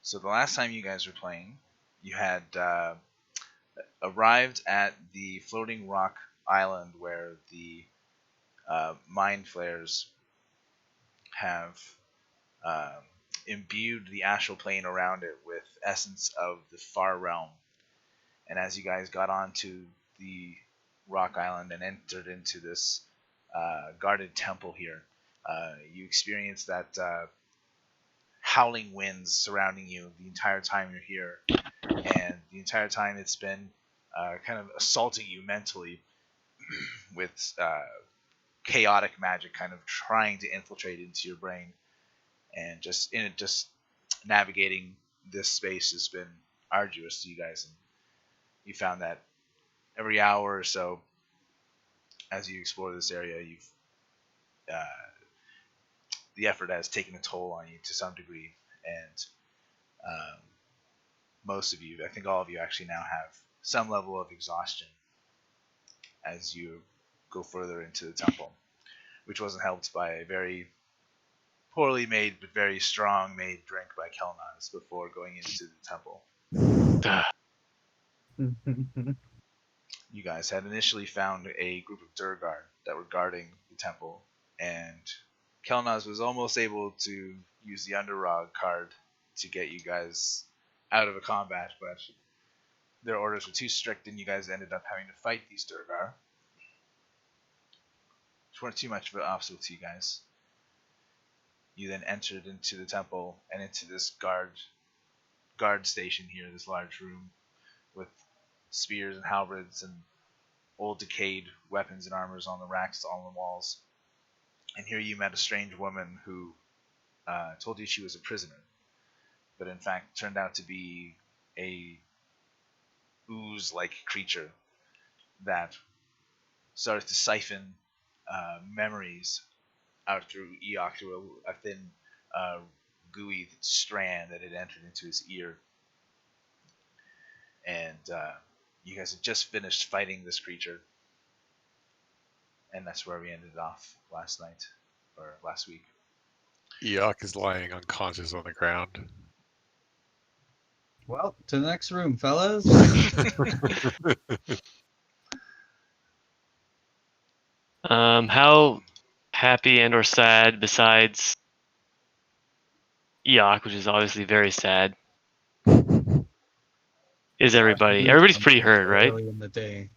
So the last time you guys were playing, you had arrived at the floating rock island where the mind flares have imbued the astral plane around it with essence of the far realm. And as you guys got onto the rock island and entered into this guarded temple here, you experienced that howling winds surrounding you the entire time you're here, and the entire time it's been kind of assaulting you mentally with chaotic magic kind of trying to infiltrate into your brain, and just navigating this space has been arduous to you guys. And you found that every hour or so as you explore this area, the effort has taken a toll on you to some degree, and most of you, I think all of you, actually now have some level of exhaustion as you go further into the temple, which wasn't helped by a very poorly made but very strong made drink by Kelnozz before going into the temple. You guys had initially found a group of Durgar that were guarding the temple, and Kelnozz was almost able to use the Underrog card to get you guys out of a combat, but their orders were too strict, and you guys ended up having to fight these Durgar, which weren't too much of an obstacle to you guys. You then entered into the temple and into this guard station here, this large room with spears and halberds and old decayed weapons and armors on the racks on the walls. And here you met a strange woman who told you she was a prisoner, but in fact turned out to be a ooze-like creature that started to siphon memories out through Eikooc through a thin, gooey strand that had entered into his ear. And you guys had just finished fighting this creature, and that's where we ended off last night, or last week. Eikooc is lying unconscious on the ground. Well, to the next room, fellas. How happy and or sad, besides Eikooc, which is obviously very sad, is everybody? Everybody's pretty hurt, right? Early in the day.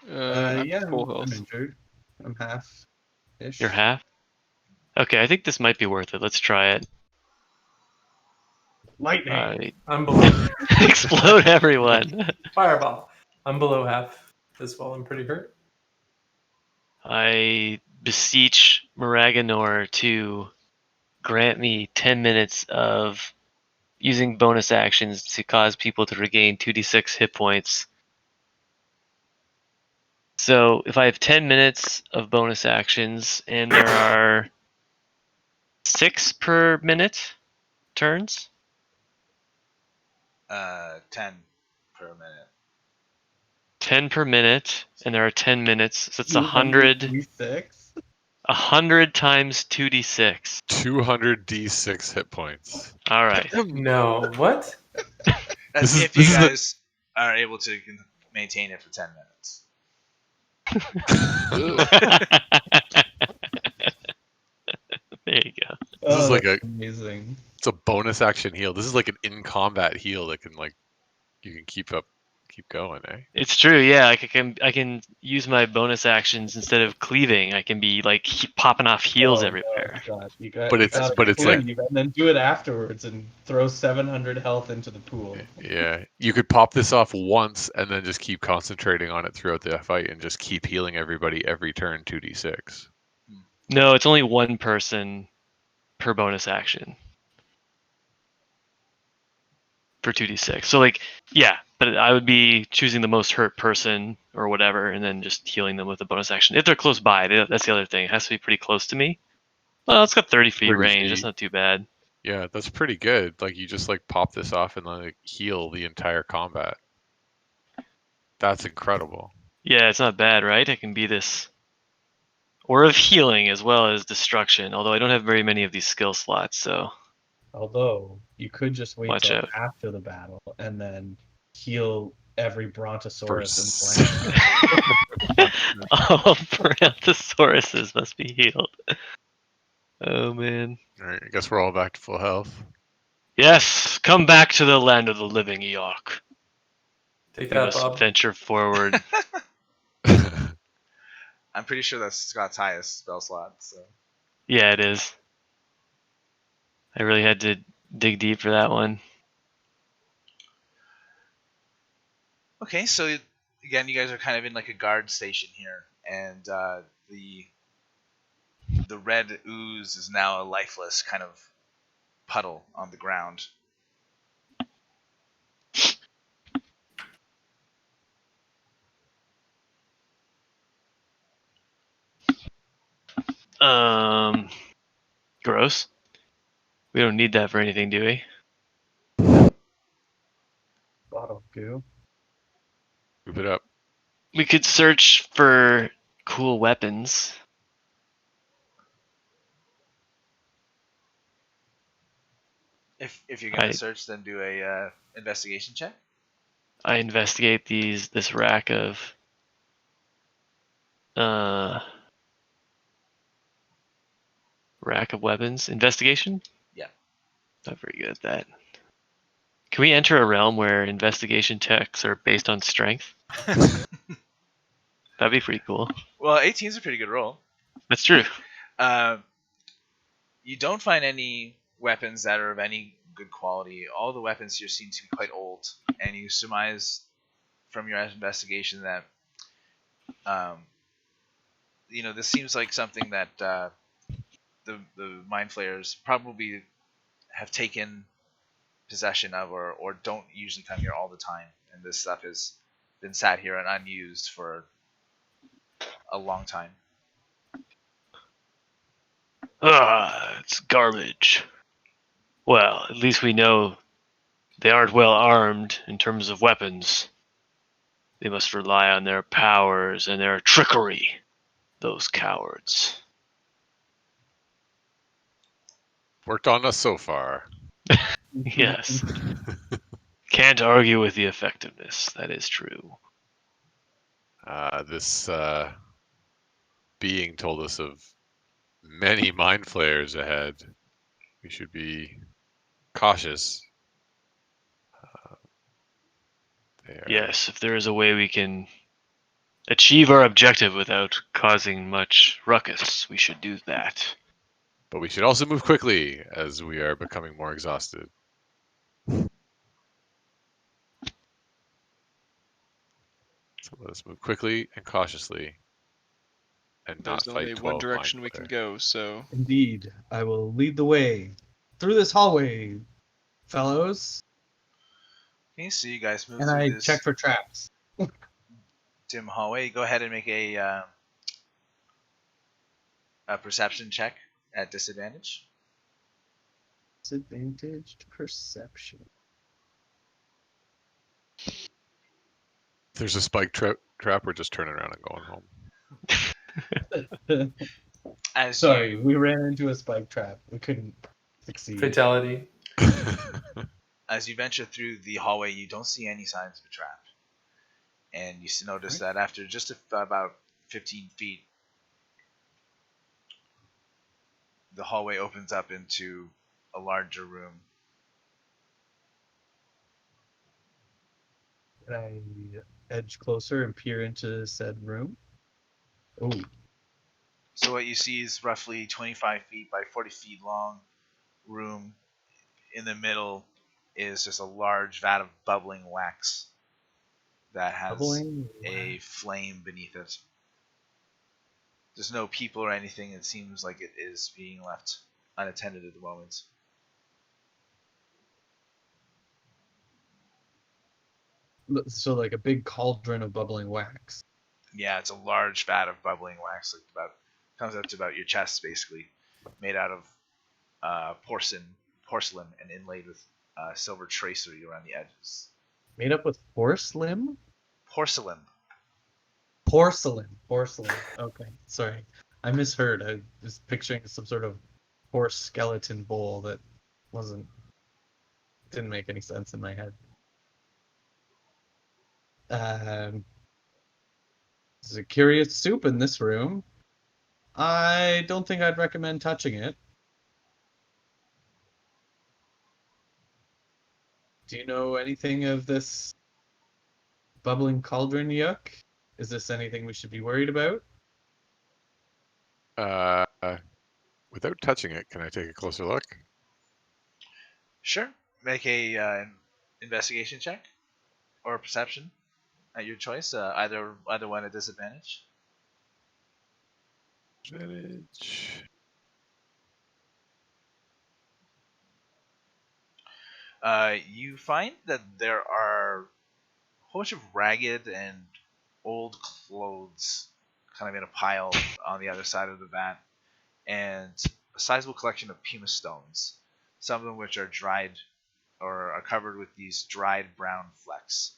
Yeah, full I'm health. injured. I'm half-ish. You're half? Okay, I think this might be worth it. Let's try it. Lightning. I'm below. Explode everyone. Fireball. I'm below half as well. I'm pretty hurt. I beseech Maraganor to grant me 10 minutes of using bonus actions to cause people to regain 2d6 hit points. So if I have 10 minutes of bonus actions, and there are 6 per minute turns? 10 per minute. 10 per minute, and there are 10 minutes, so it's 100. 100 times 2d6. 200 d6 hit points. All right. No, what? That's if you guys are able to maintain it for 10 minutes. There you go. This is like amazing. It's a bonus action heal. This is like an in combat heal that can you can keep going, eh? It's true, yeah. Like I can use my bonus actions instead of cleaving. I can be like popping off heals everywhere. But it's like, and then do it afterwards and throw 700 health into the pool. Yeah, you could pop this off once and then just keep concentrating on it throughout the fight and just keep healing everybody every turn 2d6. No, it's only one person per bonus action for 2d6. So yeah, but I would be choosing the most hurt person or whatever, and then just healing them with a bonus action if they're close by. That's the other thing. It has to be pretty close to me. Well, it's got 30 feet range. That's not too bad. Yeah, that's pretty good. You just pop this off and heal the entire combat. That's incredible. Yeah, it's not bad, right? I can be this or of healing as well as destruction. Although I don't have very many of these skill slots, so Although you could just wait Watch till out. after the battle and then heal every Brontosaurus in First. land. all Brontosauruses must be healed. Oh man. Alright, I guess we're all back to full health. Yes, come back to the land of the living, Eikooc. Take We that, must Bob. venture forward. I'm pretty sure that's Scott's highest spell slot. So Yeah, it is. I really had to dig deep for that one. okay, so again, you guys are kind of in like a guard station here, and the red ooze is now a lifeless kind of puddle on the ground. Gross. We don't need that for anything, do we? Bottle goo. Move it up. We could search for cool weapons. If you're gonna I- search, then do a investigation check. I investigate this rack of weapons. Investigation? Yeah. Not very good at that. Can we enter a realm where investigation checks are based on strength? That'd be pretty cool. Well, 18 is a pretty good roll. That's true. You don't find any weapons that are of any good quality. All the weapons here seem to be quite old, and you surmise from your investigation that, this seems like something that the mind flayers probably have taken possession of, or don't usually come here all the time, and this stuff has been sat here and unused for a long time. It's garbage. Well, at least we know they aren't well armed in terms of weapons. They must rely on their powers and their trickery. Those cowards. Worked on us so far. Yes. Can't argue with the effectiveness. That is true. This being told us of many mind flayers ahead. We should be cautious. Yes, if there is a way we can achieve our objective without causing much ruckus, we should do that. But we should also move quickly as we are becoming more exhausted. So let us move quickly and cautiously and not There's fight only 12 one direction we mind can go, so Indeed, I will lead the way through this hallway, fellows. Okay, so you guys move And through I this check for traps. dim hallway. Go ahead and make a perception check at disadvantage. Disadvantaged perception. If there's a spike trap, we're just turning around and going home. Sorry, we ran into a spike trap. We couldn't succeed. Fatality. As you venture through the hallway, you don't see any signs of a trap. And you notice that after just about 15 feet, the hallway opens up into a larger room. Can I edge closer and peer into said room? Oh, So what you see is roughly 25 feet by 40 feet long room. In the middle is just a large vat of bubbling wax that has bubbling a flame beneath it. There's no people or anything. It seems like it is being left unattended at the moment. So like a big cauldron of bubbling wax. Yeah, it's a large vat of bubbling wax, like comes up to about your chest, basically, made out of porcelain and inlaid with silver tracery around the edges. Made up with porcelain? Porcelain. Porcelain. Okay, sorry. I misheard. I was picturing some sort of horse skeleton bowl that didn't make any sense in my head. There's a curious soup in this room. I don't think I'd recommend touching it. Do you know anything of this bubbling cauldron yuck? Is this anything we should be worried about? Without touching it, can I take a closer look? Sure. Make a investigation check or perception at your choice. Either one at disadvantage. Advantage. You find that there are a whole bunch of ragged and old clothes kind of in a pile on the other side of the vat, and a sizable collection of pumice stones, some of them which are dried or are covered with these dried brown flecks,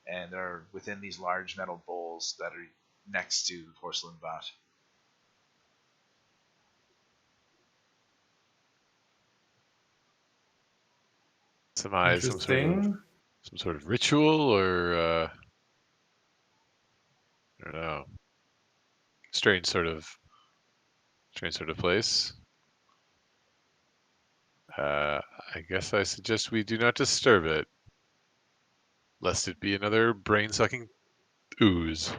and they're within these large metal bowls that are next to the porcelain vat. Some Interesting. sort of ritual, or I don't know, strange sort of place. I guess I suggest we do not disturb it, lest it be another brain-sucking ooze.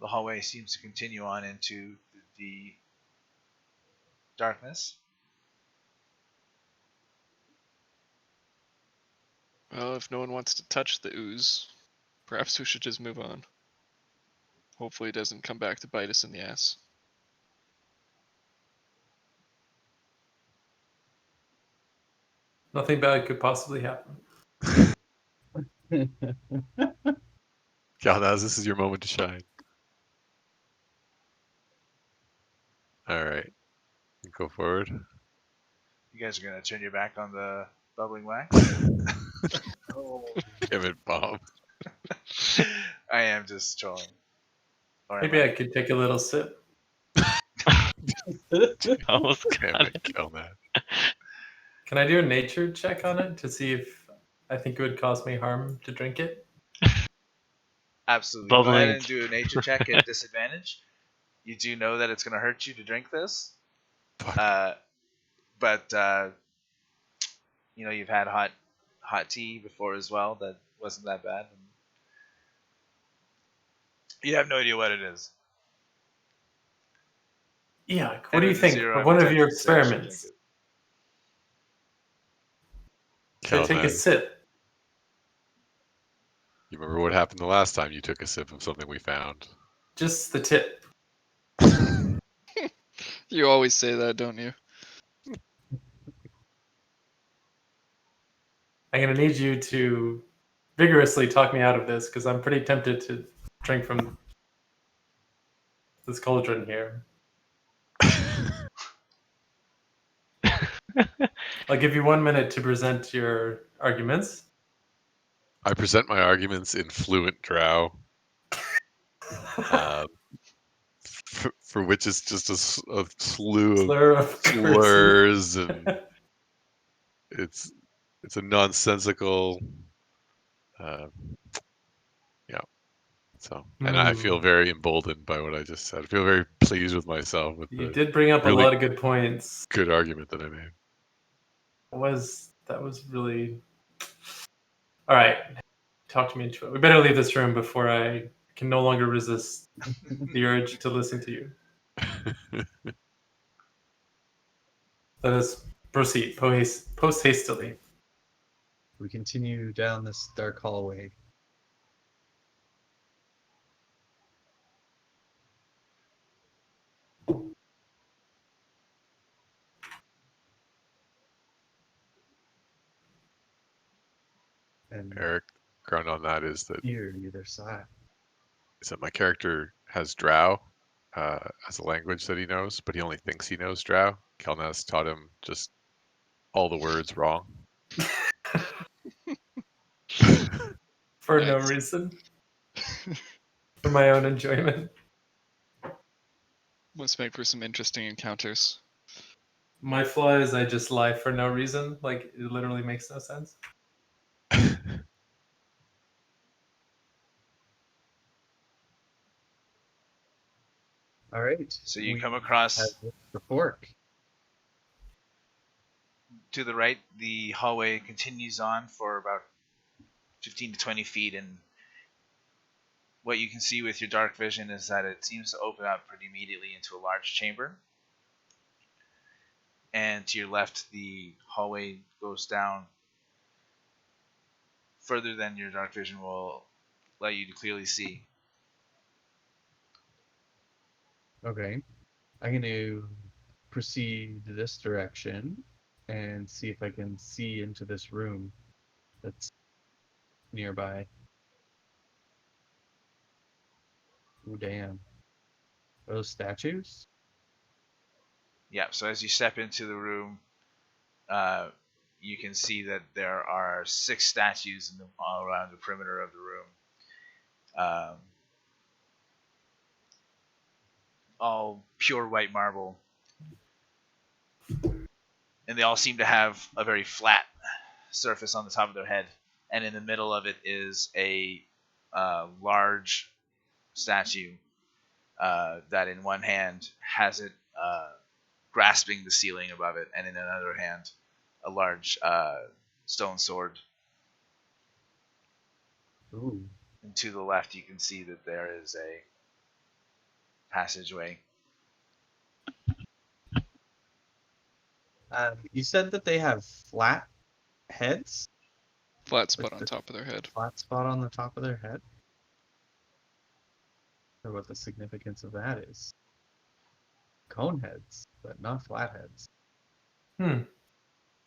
The hallway seems to continue on into the darkness. Well, if no one wants to touch the ooze, perhaps we should just move on. Hopefully it doesn't come back to bite us in the ass. Nothing bad could possibly happen. Kelnozz, this is your moment to shine. All right, go forward. You guys are going to turn your back on the bubbling wax? Give it, Bob. I am just trolling. Or Maybe I could take a little sip. Almost Damn got it, it. Kelnozz. Can I do a nature check on it to see if I think it would cause me harm to drink it? Absolutely. Go ahead Bubbling. and do a nature check at disadvantage. You do know that it's going to hurt you to drink this. Fuck. But you've had hot tea before as well. That wasn't that bad. You have no idea what it is. Yeah. What And do you with a think 0 of one of your 10 success, you drink experiments? it. Should I take a Kelnozz, sip? you remember what happened the last time you took a sip of something we found? Just the tip. You always say that, don't you? I'm going to need you to vigorously talk me out of this because I'm pretty tempted to drink from this cauldron here. I'll give you 1 minute to present your arguments. I present my arguments in fluent drow, for which is just a slew of Slur of cursing. slurs, and it's a nonsensical, yeah. So, and I feel very emboldened by what I just said. I feel very pleased with myself with You the did bring up really a lot of good points. good argument that I made. That was really... All right. Talk to me into it. We better leave this room before I can no longer resist the urge to listen to you. Let us proceed post hastily. We continue down this dark hallway. And Eric, ground on that is that here, either side. my character has drow as a language that he knows, but he only thinks he knows drow. Kelnozz taught him just all the words wrong. for no Nice. reason. For my own enjoyment. Must make for some interesting encounters. My flaw is I just lie for no reason. Like, it literally makes no sense. All right. So you we come across have the fork. to the right. The hallway continues on for about 15 to 20 feet, and what you can see with your dark vision is that it seems to open up pretty immediately into a large chamber. And to your left, the hallway goes down further than your dark vision will let you to clearly see. Okay. I'm going to proceed this direction and see if I can see into this room that's nearby. Ooh, damn. Are those statues? Yeah, so as you step into the room, you can see that there are 6 statues all around the perimeter of the room. All pure white marble. And they all seem to have a very flat surface on the top of their head. And in the middle of it is a large statue that in one hand has it grasping the ceiling above it, and in another hand a large stone sword. Ooh. And to the left you can see that there is a passageway. You said that they have flat heads? Flat spot Like on the top of their head. flat spot on the top of their head? Or what the significance of that is. Cone heads, but not flat heads.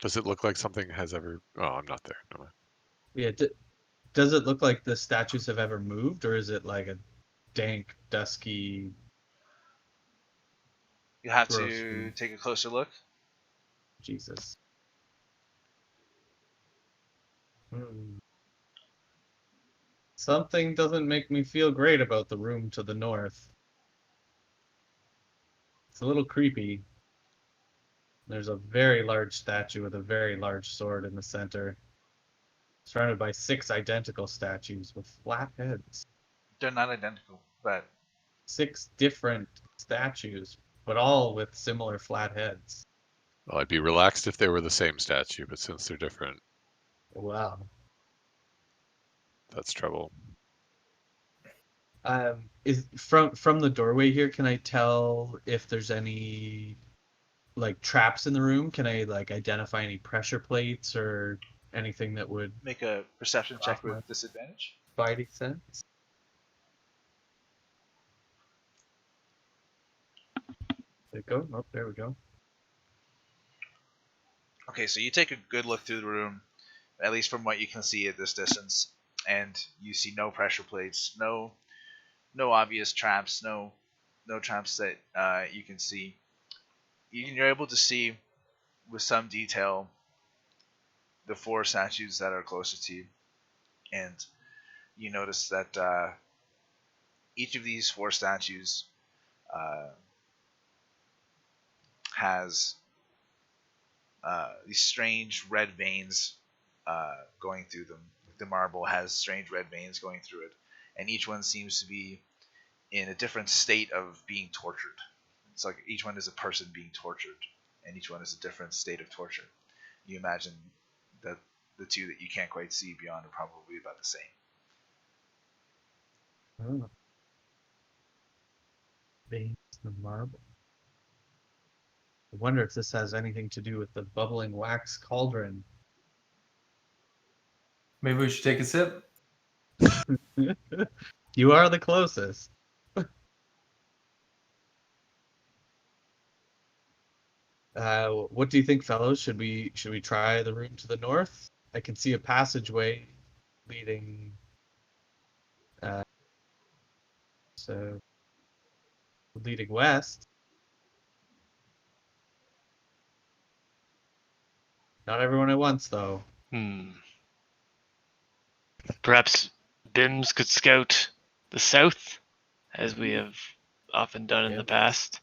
Does it look like something has ever? Oh, I'm not there. Never mind. Yeah, does it look like the statues have ever moved, or is it like a dank, dusky... You have gross to room? take a closer look. Jesus. Something doesn't make me feel great about the room to the north. It's a little creepy. There's a very large statue with a very large sword in the center, surrounded by 6 identical statues with flat heads. They're not identical, but 6 different statues, but all with similar flat heads. Well, I'd be relaxed if they were the same statue, but since they're different, Wow. that's trouble. Is from the doorway here, can I tell if there's any like traps in the room? Can I like identify any pressure plates or anything that would make a perception check Off my- with disadvantage. spidey sense? There we go. Oh, there we go. Okay, so you take a good look through the room, at least from what you can see at this distance, and you see no pressure plates, no obvious traps, no traps that you can see. You're able to see with some detail the 4 statues that are closer to you, and you notice that each of these 4 statues has these strange red veins going through them. The marble has strange red veins going through it, and each one seems to be in a different state of being tortured. It's like each one is a person being tortured, and each one is a different state of torture. You imagine that the 2 that you can't quite see beyond are probably about the same. Oh. Veins of marble. I wonder if this has anything to do with the bubbling wax cauldron. Maybe we should take a sip. You are the closest. What do you think, fellows? Should we try the room to the north? I can see a passageway leading. So leading west. Not everyone at once, though. Perhaps Bims could scout the south, as we have often done in the past.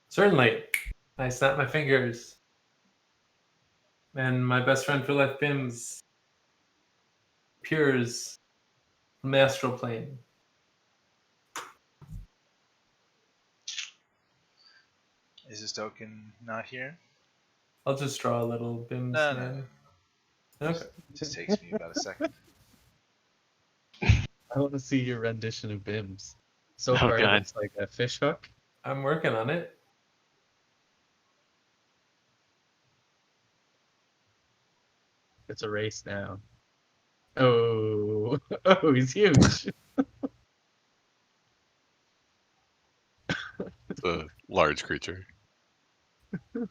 Certainly. I snap my fingers. And my best friend for life, Bims, appears from the astral plane. Is this token not here? I'll just draw a little Bims No. man. Okay. It just takes me about a second. I want to see your rendition of Bims. So Oh, far, it God. looks like a fish hook. I'm working on it. It's a race now. Oh, oh, he's huge. It's a large creature. No,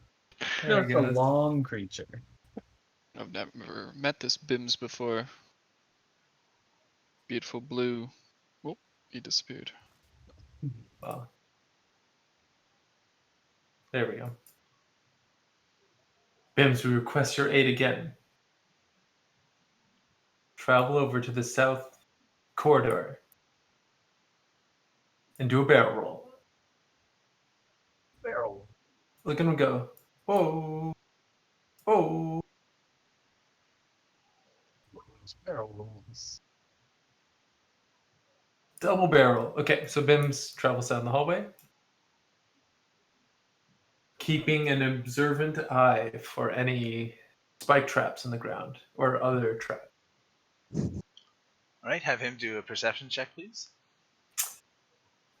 There it's it a goes. long creature. I've never met this Bims before. Beautiful blue. Oh, he disappeared. Wow. There we go. Bims, we request your aid again. Travel over to the south corridor and do a barrel roll. Barrel. Look at him go. Whoa. Whoa. Barrel rolls. Double barrel. Okay, so Bims travels down the hallway, keeping an observant eye for any spike traps in the ground or other traps. All right, have him do a perception check, please.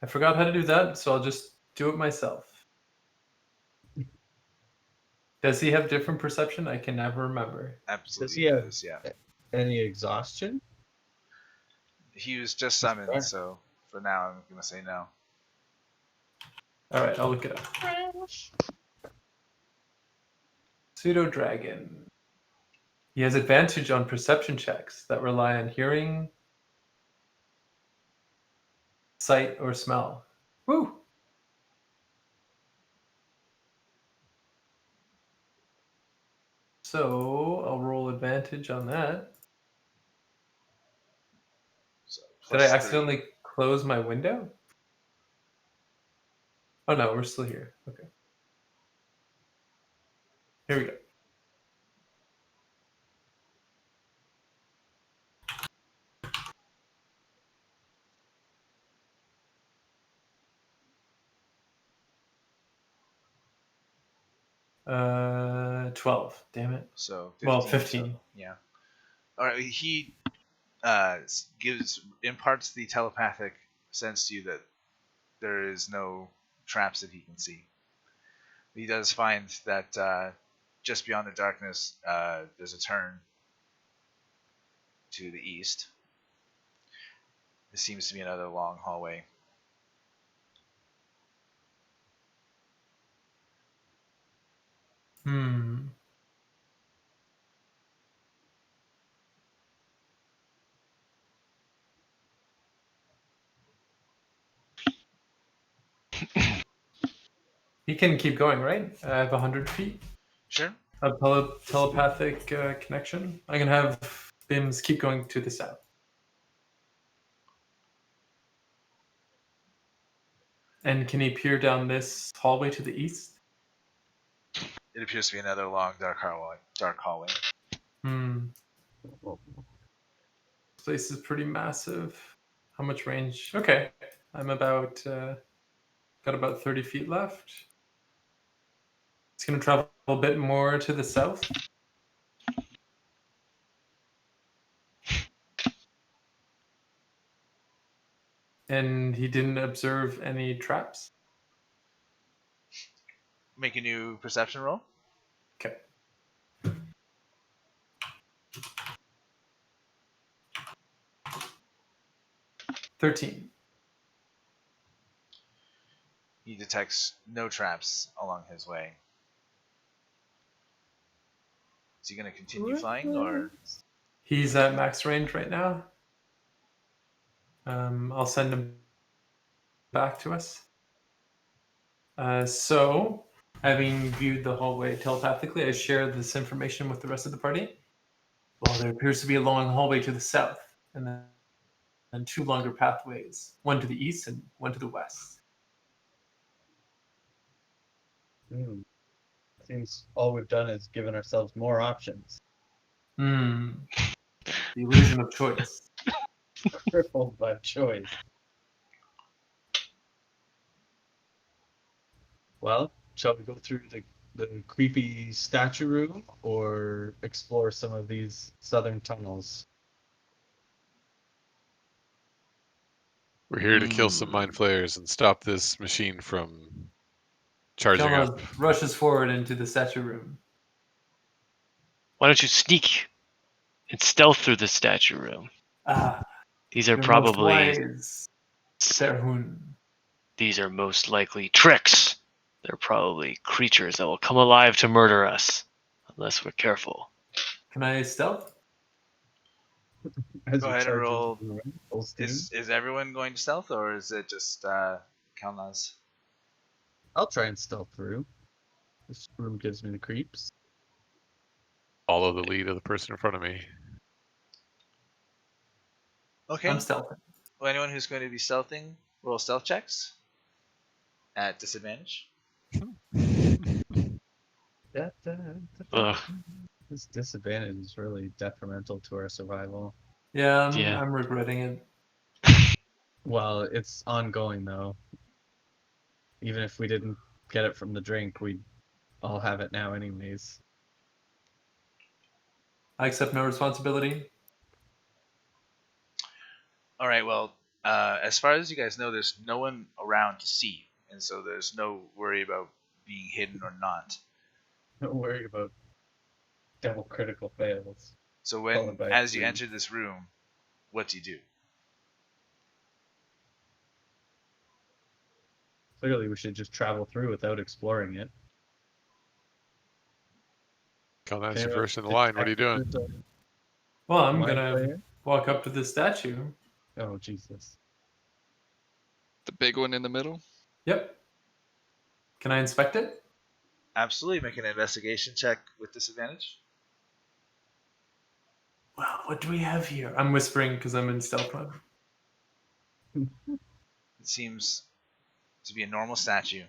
I forgot how to do that, so I'll just do it myself. Does he have different perception? I can never remember. Absolutely he have- does, yeah. Any exhaustion? He was just summoned, so for now I'm gonna say no. All right, I'll look it up. Pseudo dragon. He has advantage on perception checks that rely on hearing, sight, or smell. Woo! So I'll roll advantage on that. So Did I +3. accidentally close my window? Oh no, we're still here. Okay. Here we go. Uh, 12. Damn it. So 15, Well, so, 15. yeah. All right. He imparts the telepathic sense to you that there is no traps that he can see. He does find that just beyond the darkness, there's a turn to the east. There seems to be another long hallway. Hmm. He can keep going, right? I have 100 feet Sure. of telepathic connection. I can have Bims keep going to the south. And can he peer down this hallway to the east? It appears to be another long dark hallway. Hmm. This place is pretty massive. How much range? Okay. I'm about got about 30 feet left. It's gonna travel a bit more to the south. And he didn't observe any traps. Make a new perception roll. Okay. $13. He detects no traps along his way. Is he going to continue flying, or He's at max range right now. I'll send him back to us. So, having viewed the hallway telepathically, I share this information with the rest of the party. Well, there appears to be a long hallway to the south, and then two longer pathways, one to the east and one to the west. Seems all we've done is given ourselves more options. The illusion of choice. Crippled by choice. Well, shall we go through the creepy statue room or explore some of these southern tunnels? We're here to kill some mind flayers and stop this machine from charging Kelnozz up. rushes forward into the statue room. Why don't you sneak and stealth through the statue room? These are You're most probably wise, Tharhun. these are most likely tricks. They're probably creatures that will come alive to murder us, unless we're careful. Can I stealth? As Go we ahead and charge into roll. the room, full steam? Is everyone going to stealth, or is it just Kelnozz? I'll try and stealth through. This room gives me the creeps. Follow the lead of the person in front of me. Okay. I'm stealthing. Well, anyone who's going to be stealthing, roll stealth checks at disadvantage. Ugh. This disadvantage is really detrimental to our survival. Yeah, Yeah. I'm regretting it. Well, it's ongoing though. Even if we didn't get it from the drink, we'd all have it now anyways. I accept no responsibility. All right. Well, as far as you guys know, there's no one around to see, and so there's no worry about being hidden or not. Don't worry about double critical fails. So Followed by as you 3. enter this room, what do you do? Clearly, we should just travel through without exploring it. Kelnozz, Okay, you're well, first in the line. What are you doing? Well, I'm Mind gonna player? walk up to the statue. Oh, Jesus. The big one in the middle. Yep. Can I inspect it? Absolutely. Make an investigation check with disadvantage. Well, what do we have here? I'm whispering because I'm in stealth mode. It seems to be a normal statue.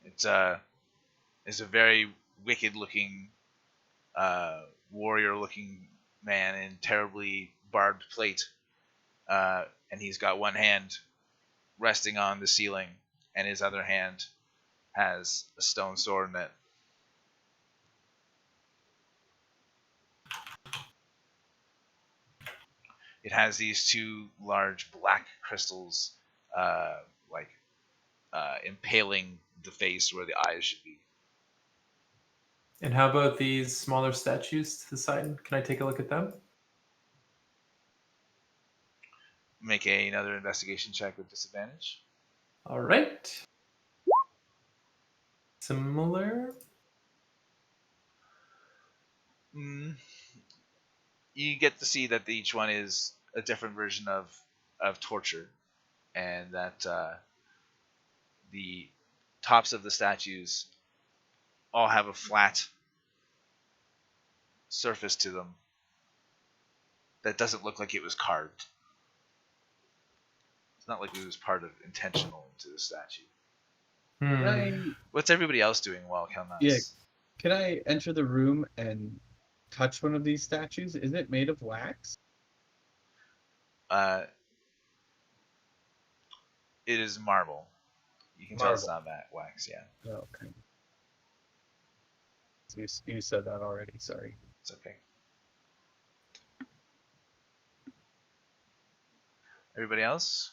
It's a very wicked-looking, warrior-looking man in terribly barbed plate, and he's got one hand resting on the ceiling, and his other hand has a stone sword in it. It has these two large black crystals, impaling the face where the eyes should be. And how about these smaller statues to the side? Can I take a look at them? Make another investigation check with disadvantage. All right. Similar. You get to see that each one is a different version of torture, and that the tops of the statues all have a flat surface to them that doesn't look like it was carved. It's not like it was part of intentional into the statue. What's everybody else doing while Kelnozz? Yeah. Can I enter the room and touch one of these statues? Is it made of wax? It is marble. You can tell it's not wax, yeah. Oh, okay. So you said that already, sorry. It's okay. Everybody else?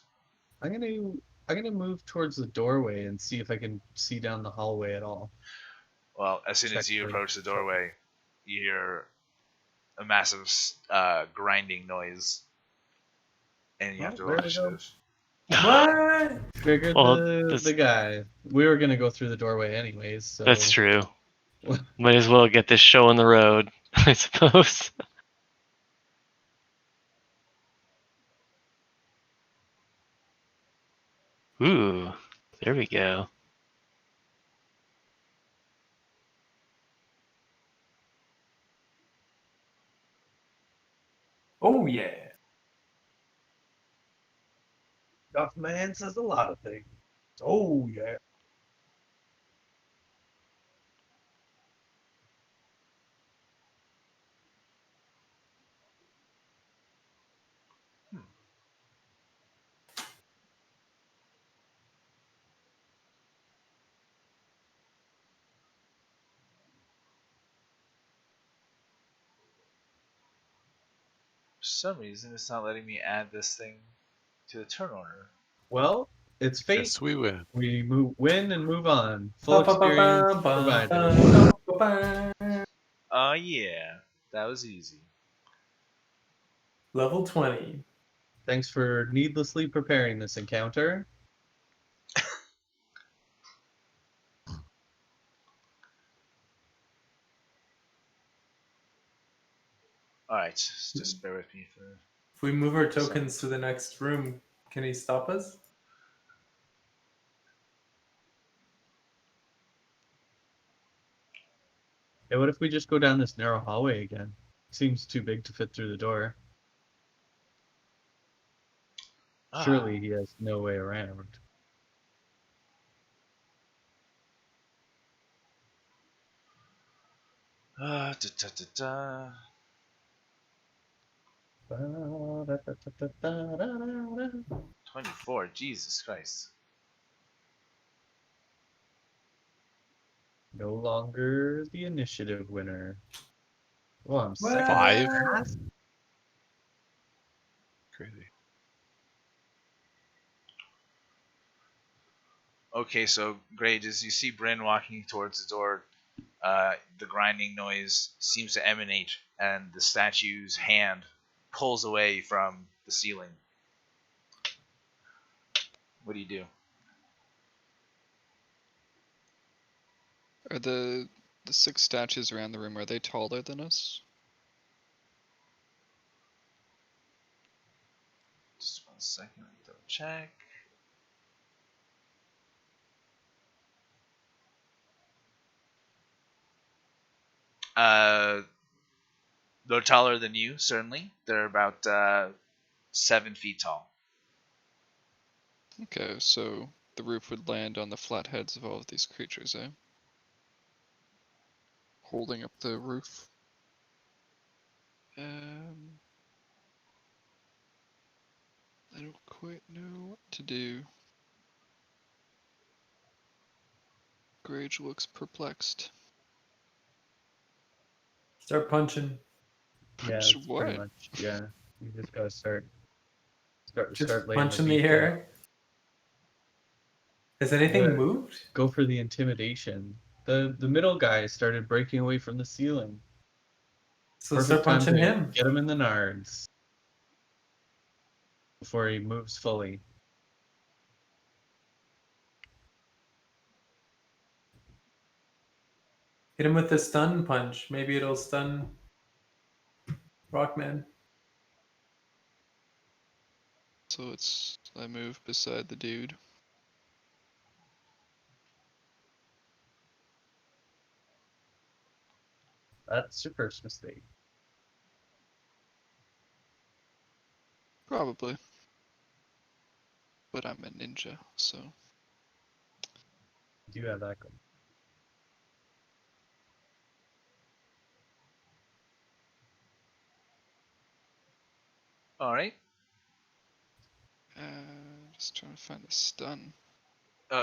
I'm gonna move towards the doorway and see if I can see down the hallway at all. Well, as soon as you approach the doorway, you hear a massive grinding noise, and you have to roll initiative. What? Triggered Well, the guy. We were gonna go through the doorway anyways, so That's true. Might as well get this show on the road, I suppose. Ooh, there we go. Oh yeah. Duff man says a lot of things. Oh yeah. For some reason, it's not letting me add this thing to the turn order. Well, it's fate. Yes, we win. We win and move on. Full experience provided. Oh yeah, that was easy. Level 20. Thanks for needlessly preparing this encounter. Alright, just bear with me for... If we move our tokens to the next room, can he stop us? Hey, what if we just go down this narrow hallway again? Seems too big to fit through the door. Surely he has no way around. Da, da, da, da. 24, Jesus Christ. No longer the initiative winner. Oh, I'm What? second. 5? Crazy. Okay, so Grage, as you see Brynn walking towards the door, the grinding noise seems to emanate, and the statue's hand pulls away from the ceiling. What do you do? Are the 6 statues around the room, are they taller than us? Just 1 second, let me double check. They're taller than you, certainly. They're about 7 feet tall. Okay, so the roof would land on the flat heads of all of these creatures, eh? Holding up the roof. I don't quite know what to do. Grage looks perplexed. Start punching. Yeah, Punch that's what? pretty much. Yeah, you just gotta start Just laying punch in the beat down. air. Has anything Yeah. moved? Go for the intimidation. The middle guy started breaking away from the ceiling. So Perfect start time punching to him. get him in the nards before he moves fully. Hit him with the stun punch. Maybe it'll stun Rockman. So I move beside the dude. That's your first mistake. Probably. But I'm a ninja, so. You do have that going. Alright. Just trying to find the stun.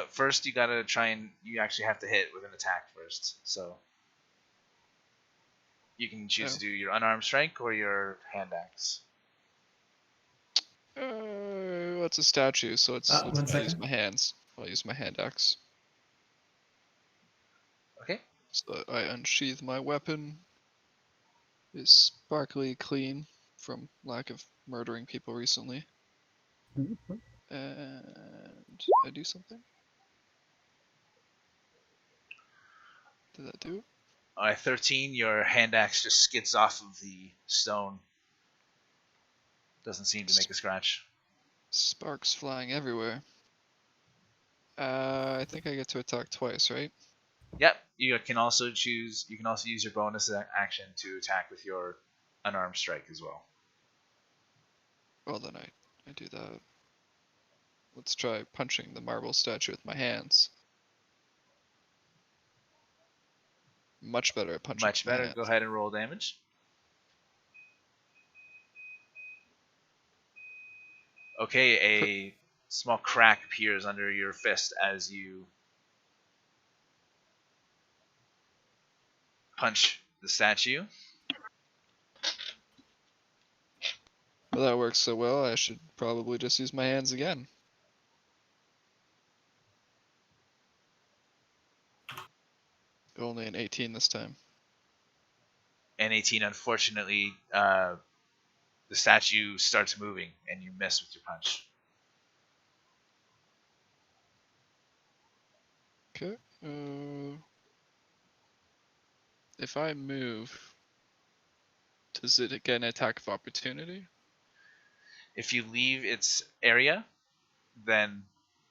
First, you gotta try and... You actually have to hit with an attack first, so... You can choose to do your unarmed strike or your hand axe. Well, it's a statue, so it's One I'll use second. my hands. I'll use my hand axe. Okay. So I unsheath my weapon. It's sparkly clean from lack of murdering people recently. And I do something. Did that do it? Alright, 13, your hand axe just skids off of the stone. Doesn't seem to make a scratch. Sparks flying everywhere. I think I get to attack twice, right? Yep, you can also choose... You can also use your bonus action to attack with your unarmed strike as well. Well, then I do that. Let's try punching the marble statue with my hands. Much better at punching Much with my better. hands. Go ahead and roll damage. Okay, a small crack appears under your fist as you punch the statue. Well, that works so well, I should probably just use my hands again. Only an 18 this time. And 18, unfortunately, the statue starts moving and you miss with your punch. Okay. If I move, does it get an attack of opportunity? If you leave its area, then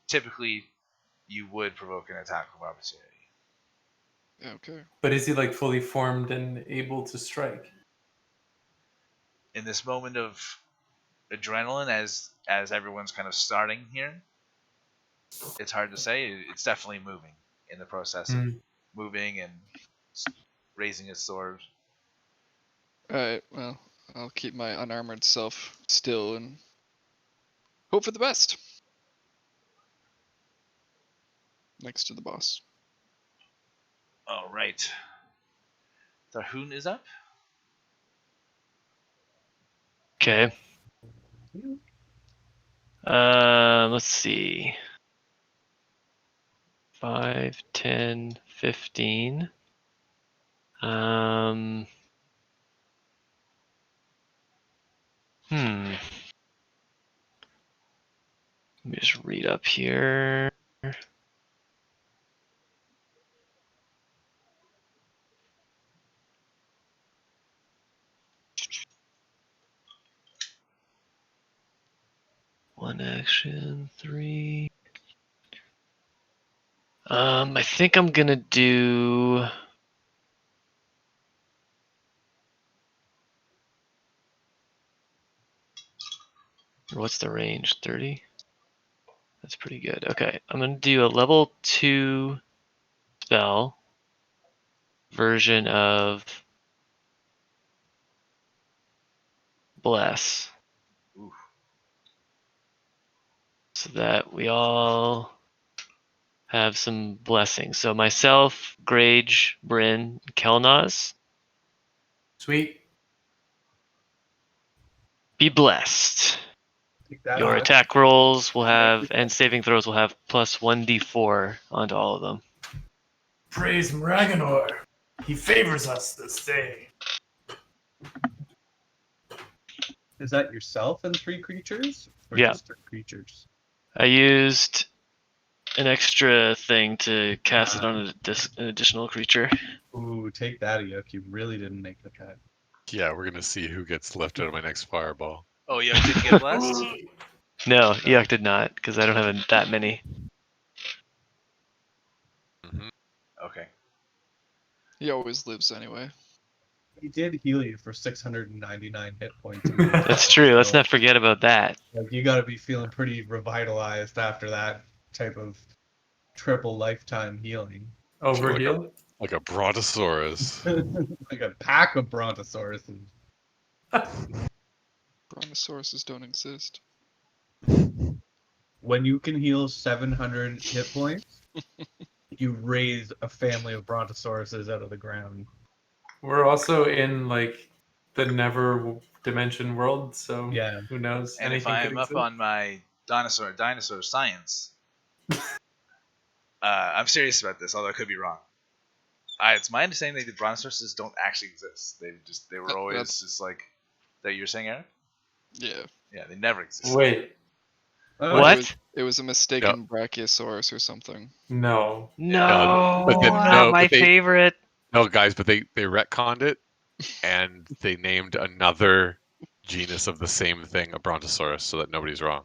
typically you would provoke an attack of opportunity. Okay. But is he like fully formed and able to strike? In this moment of adrenaline, as everyone's kind of starting here, it's hard to say. It's definitely moving in the process of moving and raising its sword. Alright, well, I'll keep my unarmored self still and hope for the best. Next to the boss. All right. Tharhun is up. Okay. Let's see. 5, 10, 15. Let me just read up here. One action, 3. I think I'm gonna do. What's the range? 30? That's pretty good. Okay, I'm gonna do a level 2 spell version of Bless. Oof. So that we all have some blessings. So myself, Grage, Brynn, Kelnozz, Sweet. be blessed. Take that Your out. attack rolls will have, and saving throws will have plus 1d4 onto all of them. Praise Ragnor. He favors us this day. Is that yourself and 3 creatures? Or Yeah. just 3 creatures? I used an extra thing to cast it on an additional creature. Ooh, take that, Eikooc. You really didn't make the cut. Yeah, we're gonna see who gets left out of my next fireball. Oh, you didn't get blessed? No, Eikooc did not, because I don't have that many. Hmm. Okay. He always lives anyway. He did heal you for 699 hit points. That's true. Let's not forget about that. Like, you gotta be feeling pretty revitalized after that type of triple lifetime healing. Overheal? Like a brontosaurus. Like a pack of brontosauruses. Brontosauruses don't exist. When you can heal 700 hit points, you raise a family of brontosauruses out of the ground. We're also in like the never dimension world, so Yeah. who knows? And if Anything could I'm up exist. on my dinosaur science, I'm serious about this, although I could be wrong. It's my understanding that the brontosauruses don't actually exist. They were always That's- just like that. You're saying, Eric? Yeah. Yeah, they never existed. Wait, What? It was a mistaken Brachiosaurus or something. no. No, but then- not no, my but they- favorite. No, guys, but they retconned it, and they named another genus of the same thing a brontosaurus, so that nobody's wrong.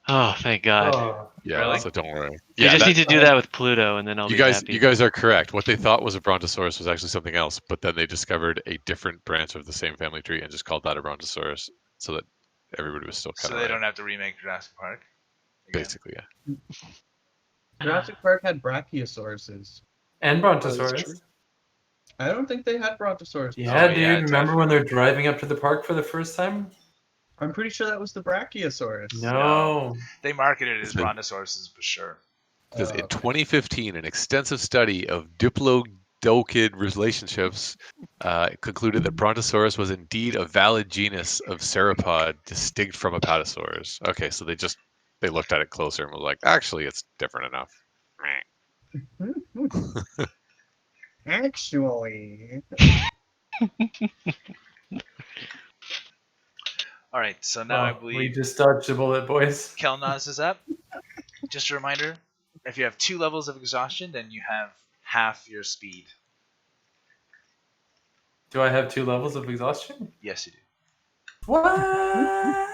Oh, thank God. Oh, Yeah, Really? so don't worry. You Yeah, just that- need to do that with Pluto, and then I'll you be guys, happy. you guys are correct. What they thought was a brontosaurus was actually something else, but then they discovered a different branch of the same family tree and just called that a brontosaurus, so that everybody was still kind So of they don't have to remake Jurassic Park. Again. basically, yeah. Jurassic Park had brachiosauruses. And true. Brontosaurus. I don't think they had brontosaurus. Yeah, Oh, dude. yeah, Remember when they're driving up to the park for the first time? I'm pretty sure that was the brachiosaurus. No. They marketed it as The- brontosauruses for sure. Because in Okay. 2015, an extensive study of diplodocid relationships concluded that Brontosaurus was indeed a valid genus of sauropod distinct from Apatosaurus. Okay, so they looked at it closer and was like, actually, it's different enough. Actually. All right, so now I Well, we believe just dodged a bullet, boys. Kelnozz is up. Just a reminder, if you have 2 levels of exhaustion, then you have half your speed. Do I have 2 levels of exhaustion? Yes, you do. What?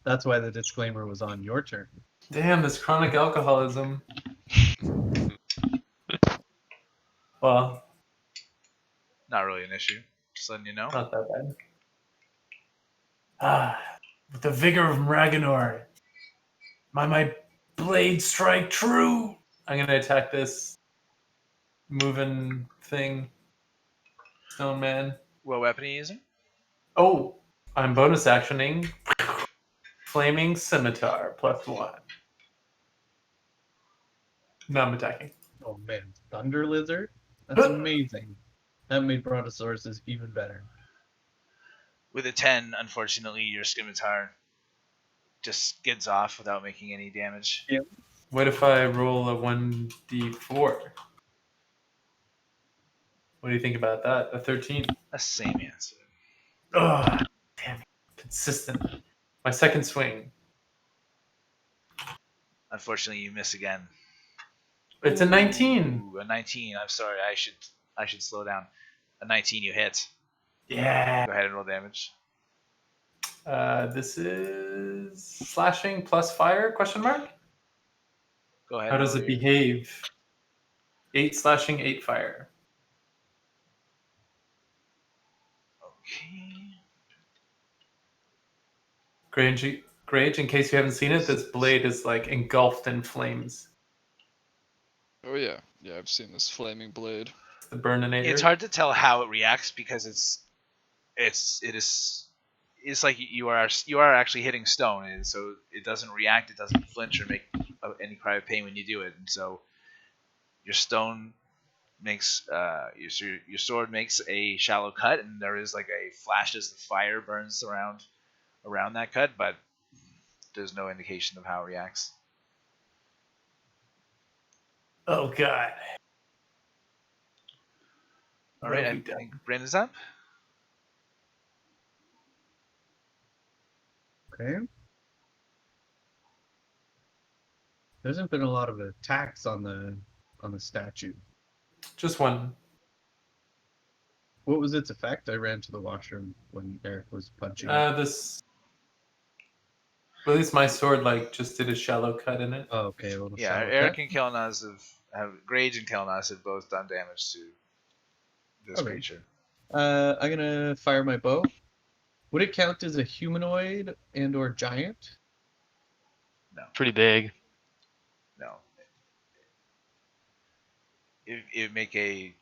That's why the disclaimer was on your turn. Damn, this chronic alcoholism. Well, Not really an issue. Just letting you know. not that bad. Ah, with the vigor of Mraganor, my blade strike true. I'm gonna attack this moving thing, stone man. What weapon are you using? Oh, I'm bonus actioning. Flaming scimitar +1. No, I'm attacking. Oh man, Thunder Lizard? That's amazing. That made brontosauruses even better. With a 10, unfortunately, your scimitar just skids off without making any damage. What if I roll a 1d4? What do you think about that? A 13. A same answer. Ugh, damn it. Consistent. My second swing. Unfortunately, you miss again. It's a 19. Ooh, a 19. I'm sorry. I should slow down. A 19 you hit. Yeah. Go ahead and roll damage. This is slashing plus fire? Question mark. Go ahead. How and does roll it your- behave? 8 slashing, 8 fire. Okay. Grage, in case you haven't seen it, this blade is like engulfed in flames. Oh yeah, yeah, I've seen this flaming blade. It's the Burninator. It's hard to tell how it reacts because it's like you are actually hitting stone, and so it doesn't react, it doesn't flinch or make any cry of pain when you do it, and so your stone makes your sword makes a shallow cut, and there is like a flash as the fire burns around that cut, but there's no indication of how it reacts. Oh god. All right, What I have we done? think Brynn is up. Okay. There hasn't been a lot of attacks on the statue. Just one. What was its effect? I ran to the washroom when Eric was punching. This. Well, at least my sword just did a shallow cut in it. Oh, okay. A little Yeah, shallow Eric cut. and Kelnozz have Grage and Kelnozz have both done damage to this Okay. creature. I'm gonna fire my bow. Would it count as a humanoid and/or giant? Pretty big. No. It make a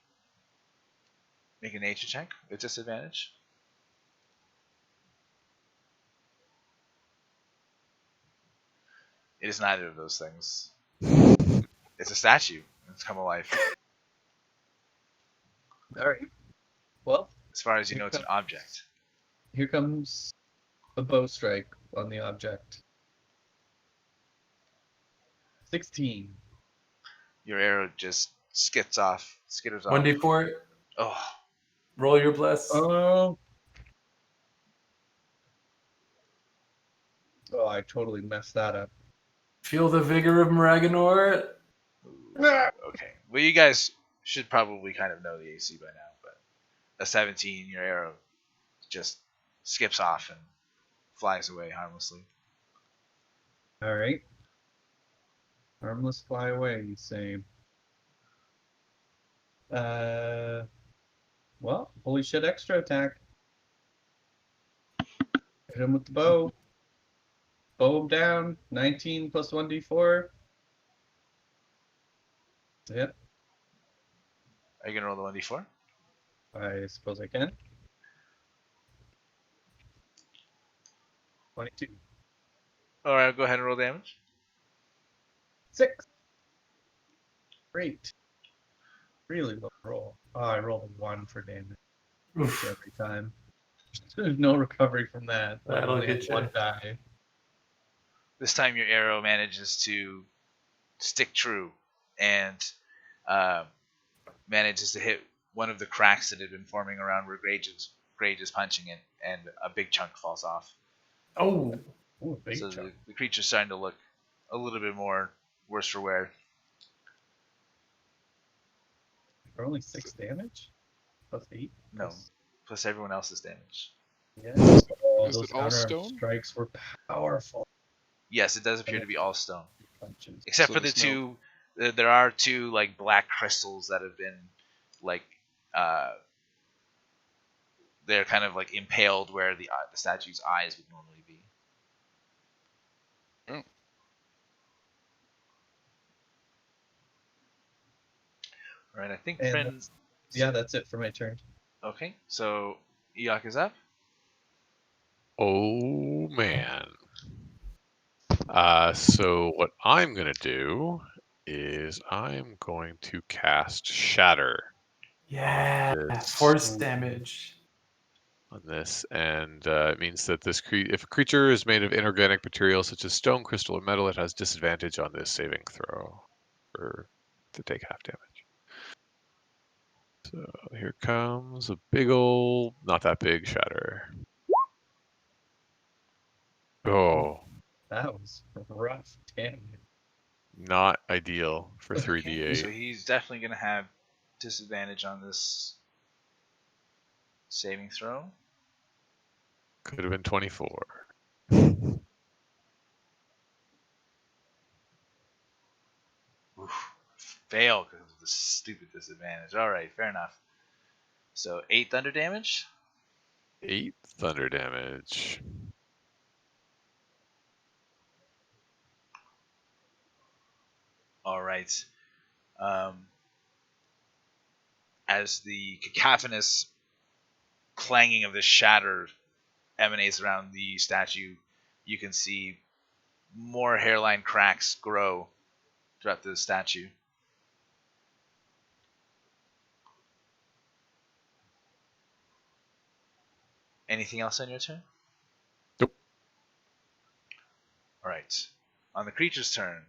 nature check with disadvantage. It is neither of those things. It's a statue. It's come alive. All right. Well, As far as you know, it's an object. here comes a bow strike on the object. 16. Your arrow just skitters off. 1d4. Oh, Roll your bless. Oh, I totally messed that up. Feel the vigor of Mraganor. okay. Well, you guys should probably kind of know the AC by now, but a 17, your arrow just skips off and flies away harmlessly. All right. Harmless fly away, you say. Well, holy shit, extra attack. Hit him with the bow. Bow him down. 19 plus 1d4. Yep, Are you gonna roll the 1d4? I suppose I can. 22. All right, go ahead and roll damage. 6. Great. Really low roll. Oh, I rolled a 1 for damage Oof. every time. There's no recovery from that. I That'll only had get you. 1 die. This time your arrow manages to stick true and manages to hit one of the cracks that had been forming around where Grage is punching it, and a big chunk falls off. Oh, Ooh, a big So chunk. the creature's starting to look a little bit more worse for wear. For only 6 damage? Plus 8? No, plus everyone else's damage. Yeah. Is Those it all counter stone? strikes were powerful. Yes, it does appear to be all stone, Punches. except So for the there's no- two. There are two like black crystals that have been like they're kind of like impaled where the statue's eyes would normally be. Oh. All right, I think And Brynn. Yeah, that's it for my turn. Okay, so Eikooc is up. Oh man. So what I'm gonna do is I'm going to cast Shatter yeah. This- Force damage. on this, and it means that if a creature is made of inorganic material such as stone, crystal, or metal, it has disadvantage on this saving throw, or to take half damage. So here comes a big old, not that big Shatter. Oh, That was rough damage. not ideal for Okay, 3d8. so he's definitely going to have disadvantage on this saving throw. Could have been 24. Oof. Fail because of the stupid disadvantage. All right, fair enough. So 8 thunder damage. 8 thunder damage. All right. As the cacophonous clanging of this shatter emanates around the statue, you can see more hairline cracks grow throughout the statue. Anything else on your turn? Nope. All right. On the creature's turn,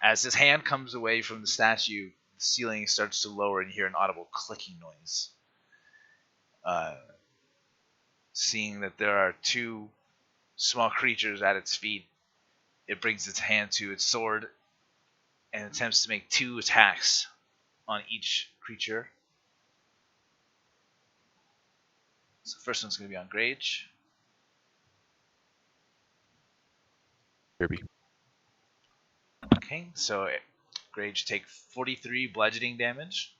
as his hand comes away from the statue, the ceiling starts to lower and you hear an audible clicking noise. Seeing that there are two small creatures at its feet, it brings its hand to its sword and attempts to make 2 attacks on each creature. So the first one's going to be on Grage. Kirby. Okay, so Grage take 43 bludgeoning damage.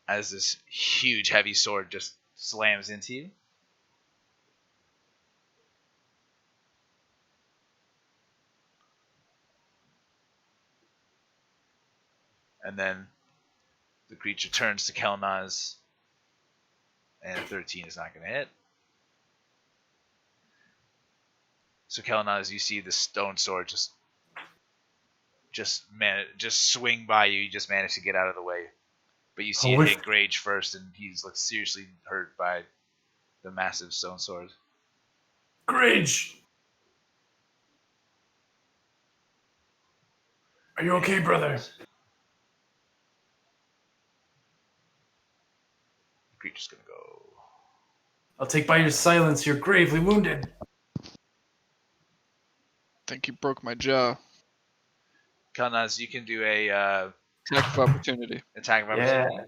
As this huge heavy sword just slams into you. And then the creature turns to Kelnozz, and 13 is not going to hit. So Kelnozz, you see the stone sword just swing by you. You just manage to get out of the way, but you see it hit Grage first, and he's like seriously hurt by the massive stone sword. Grage! Are you okay, brother? The creature's gonna go. I'll take by your silence. You're gravely wounded. Think you broke my jaw. Kelnozz, you can do a Attack of opportunity. attack of opportunity. Yeah.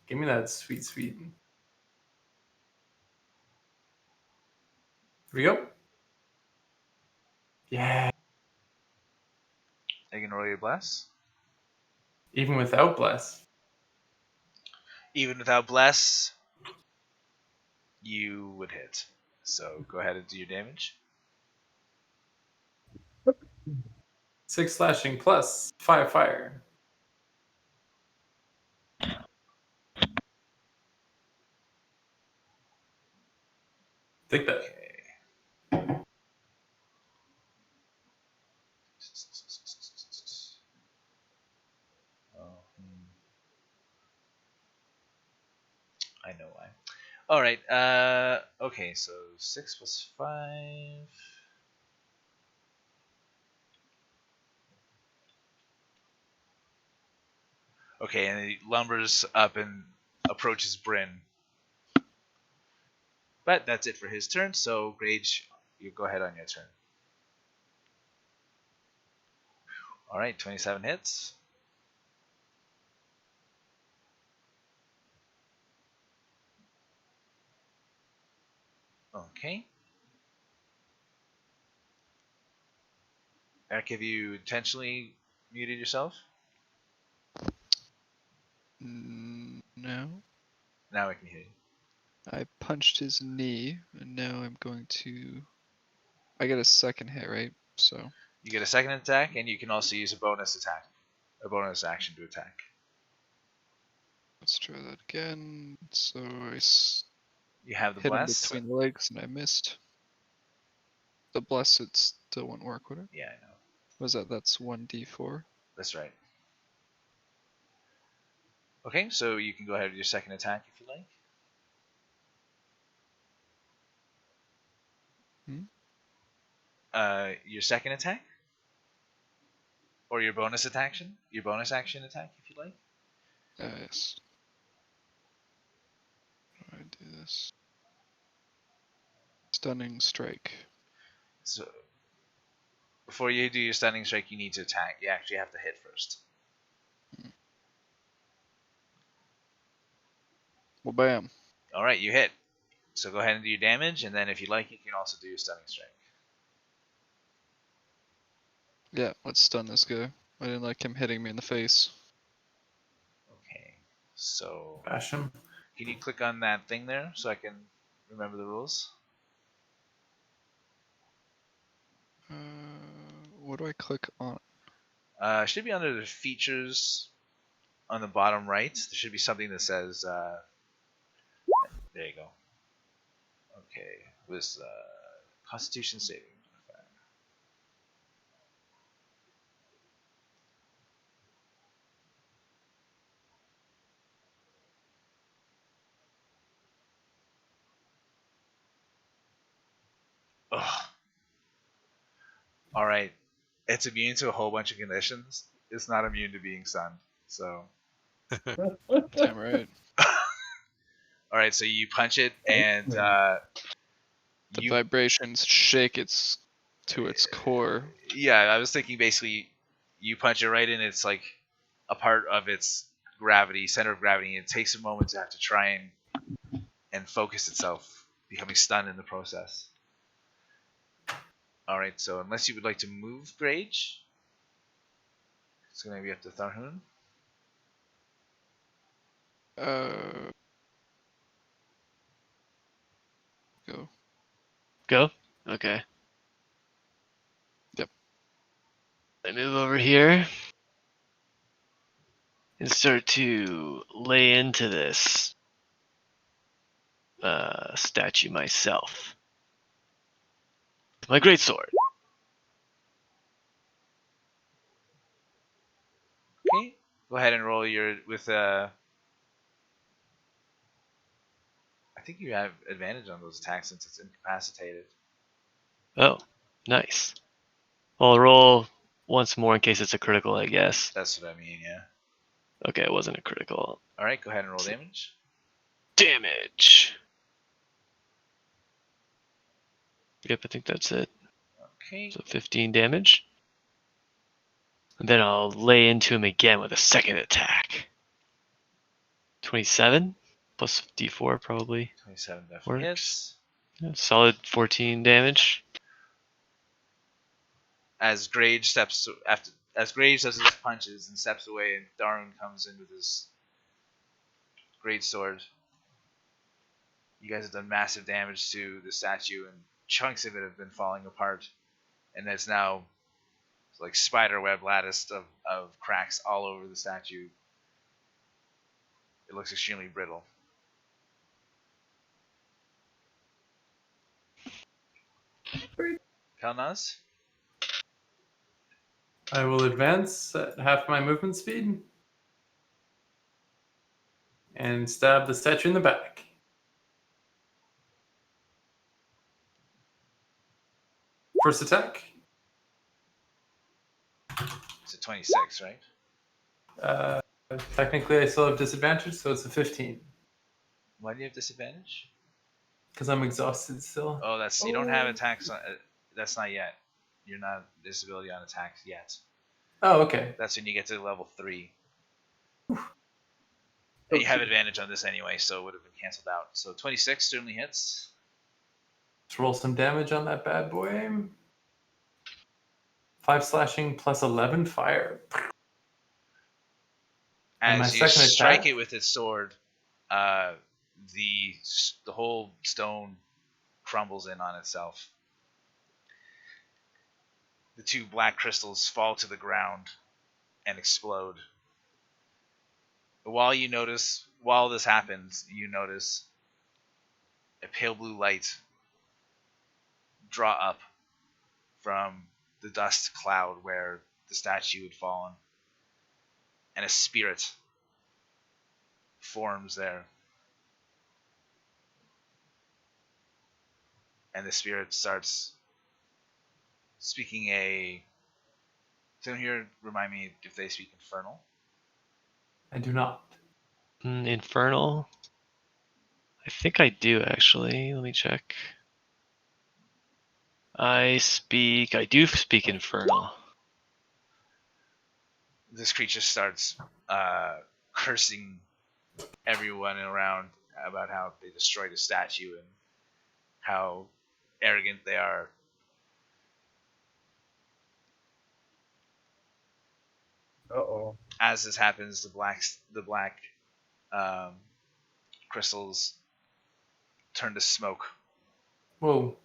Give me that sweet. Here we go. Yeah. You can roll your bless. Even without bless. Even without bless, you would hit. So go ahead and do your damage. 6 slashing plus 5 fire. Take that. Okay. Oh, I know why. All right. Okay. So 6 plus 5. Okay, and he lumbers up and approaches Brynn. But that's it for his turn. So Grage, you go ahead on your turn. All right, 27 hits. Okay. Eric, have you intentionally muted yourself? No. Now I can hear you. I punched his knee, and now I'm going to. I get a second hit, right? So. You get a second attack, and you can also use a bonus attack, a bonus action to attack. Let's try that again. So I You have the hit him bless. between the legs, and I missed. The bless, it still won't work, would it? Yeah, I know. Was that? That's 1d4. That's right. Okay, so you can go ahead with your second attack if you like. Your second attack? Or your bonus action? Your bonus action attack if you like? Yes. How do I do this? Stunning strike. So before you do your stunning strike, you need to attack. You actually have to hit first. Well, bam. All right, you hit. So go ahead and do your damage, and then if you like, you can also do your stunning strike. Yeah, let's stun this guy. I didn't like him hitting me in the face. Okay. So Bash him. can you click on that thing there so I can remember the rules? What do I click on? Should be under the features on the bottom right. There should be something that says. There you go. Okay, with Constitution saving. Ugh. All right, it's immune to a whole bunch of conditions. It's not immune to being stunned. So. Damn right. All right, so you punch it, and The you. vibrations shake its to its core. Yeah, I was thinking basically, you punch it right in. It's like a part of its gravity, center of gravity. And it takes a moment to have to try and focus itself, becoming stunned in the process. All right, so unless you would like to move, Grage, it's going to be up to Tharhun. Go. Go? Okay. Yep. I move over here and start to lay into this statue myself. My greatsword. Okay, go ahead and roll your with. I think you have advantage on those attacks since it's incapacitated. Oh, nice. I'll roll once more in case it's a critical, I guess. That's what I mean, yeah. Okay, it wasn't a critical. All right, go ahead and roll damage. Damage. Yep, I think that's it. Okay. So 15 damage. And then I'll lay into him again with a second attack. 27 plus d4 probably. 27 definitely hits. Yeah, solid 14 damage. As Grage does his punches and steps away, and Tharhun comes in with his great sword. You guys have done massive damage to the statue, and chunks of it have been falling apart. And there's now like spider web lattice of cracks all over the statue. It looks extremely brittle. Kelnozz? I will advance at half my movement speed and stab the statue in the back. First attack. It's a 26, right? Technically, I still have disadvantage, so it's a 15. Why do you have disadvantage? Because I'm exhausted still. Oh, that's you don't have attacks. That's not yet. You're not disability on attacks yet. Oh, okay. That's when you get to level 3. And you have advantage on this anyway, so it would have been canceled out. So 26 certainly hits. Let's roll some damage on that bad boy. 5 slashing plus 11 fire. And my As you second strike attack- it with its sword, the whole stone crumbles in on itself. The 2 black crystals fall to the ground and explode. But while this happens, you notice a pale blue light draw up from the dust cloud where the statue had fallen, and a spirit forms there. And the spirit starts speaking Someone here remind me if they speak Infernal. I do not. Infernal? I think I do, actually. Let me check. I do speak Infernal. This creature starts cursing everyone around about how they destroyed a statue and how arrogant they are. Uh-oh. As this happens, the black crystals turn to smoke, Whoa.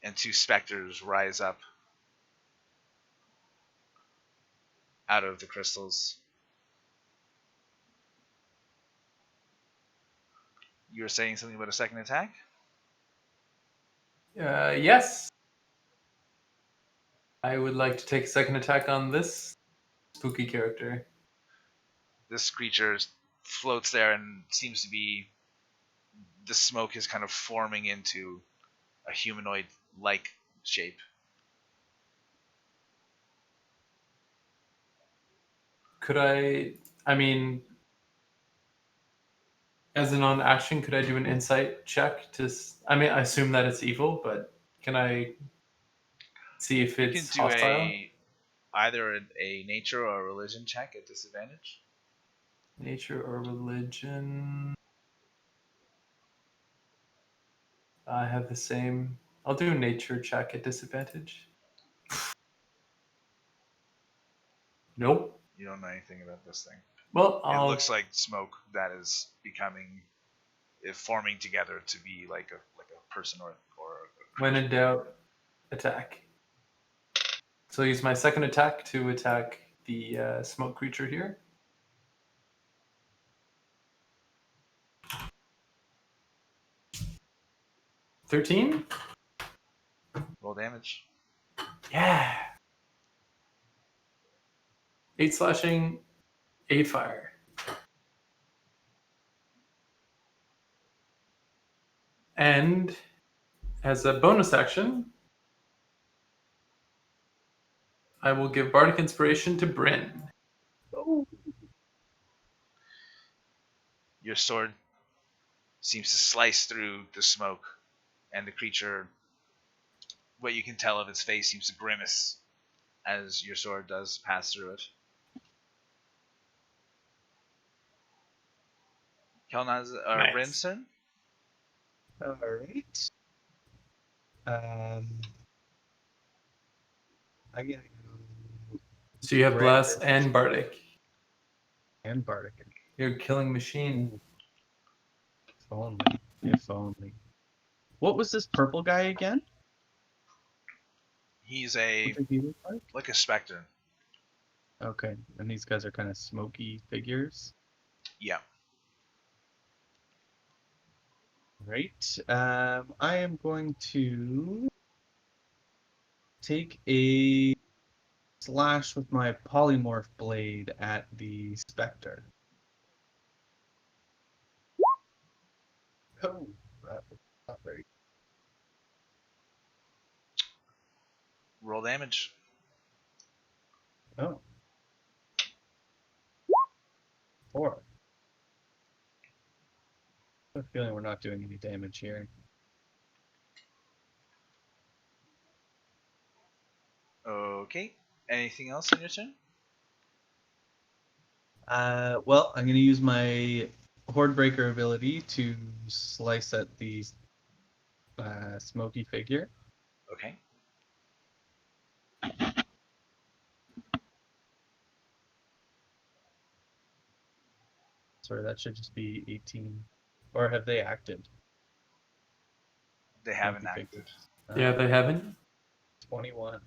and 2 specters rise up out of the crystals. You were saying something about a second attack? Yes. I would like to take a second attack on this spooky character. This creature floats there and seems to be... The smoke is kind of forming into a humanoid-like shape. Could I mean, as a non-action, could I do an insight check I mean, I assume that it's evil, but can I see if You it's can do hostile? either a nature or a religion check at disadvantage. Nature or religion? I have the same. I'll do a nature check at disadvantage. Nope. You don't know anything about this thing. Well, It looks like smoke that is forming together to be like a person or when in doubt, attack. So I'll use my second attack to attack the smoke creature here. $13? roll damage. Yeah. 8 slashing, 8 fire. And as a bonus action, I will give Bardic Inspiration to Brynn. Your sword seems to slice through the smoke, and the creature, what you can tell of its face, seems to grimace as your sword does pass through it. Kelnozz or Nice. Brynn's turn? All right. I'm gonna go So you have Right. Bless and Bardic. and Bardic. You're a killing machine. If only. If only. What was this purple guy again? He's What did he look like a specter. Okay, and these guys are kind of smoky figures. Yeah. Right. I am going to take a slash with my polymorph blade at the specter. Oh, that was not very. Roll damage. Oh. 4. I have a feeling we're not doing any damage here. Okay. Anything else on your turn? Well, I'm going to use my Horde Breaker ability to slice at the smoky figure. Okay. Sorry, that should just be 18. Or have they acted? They haven't Smoky acted. figures. Yeah, they haven't. 21.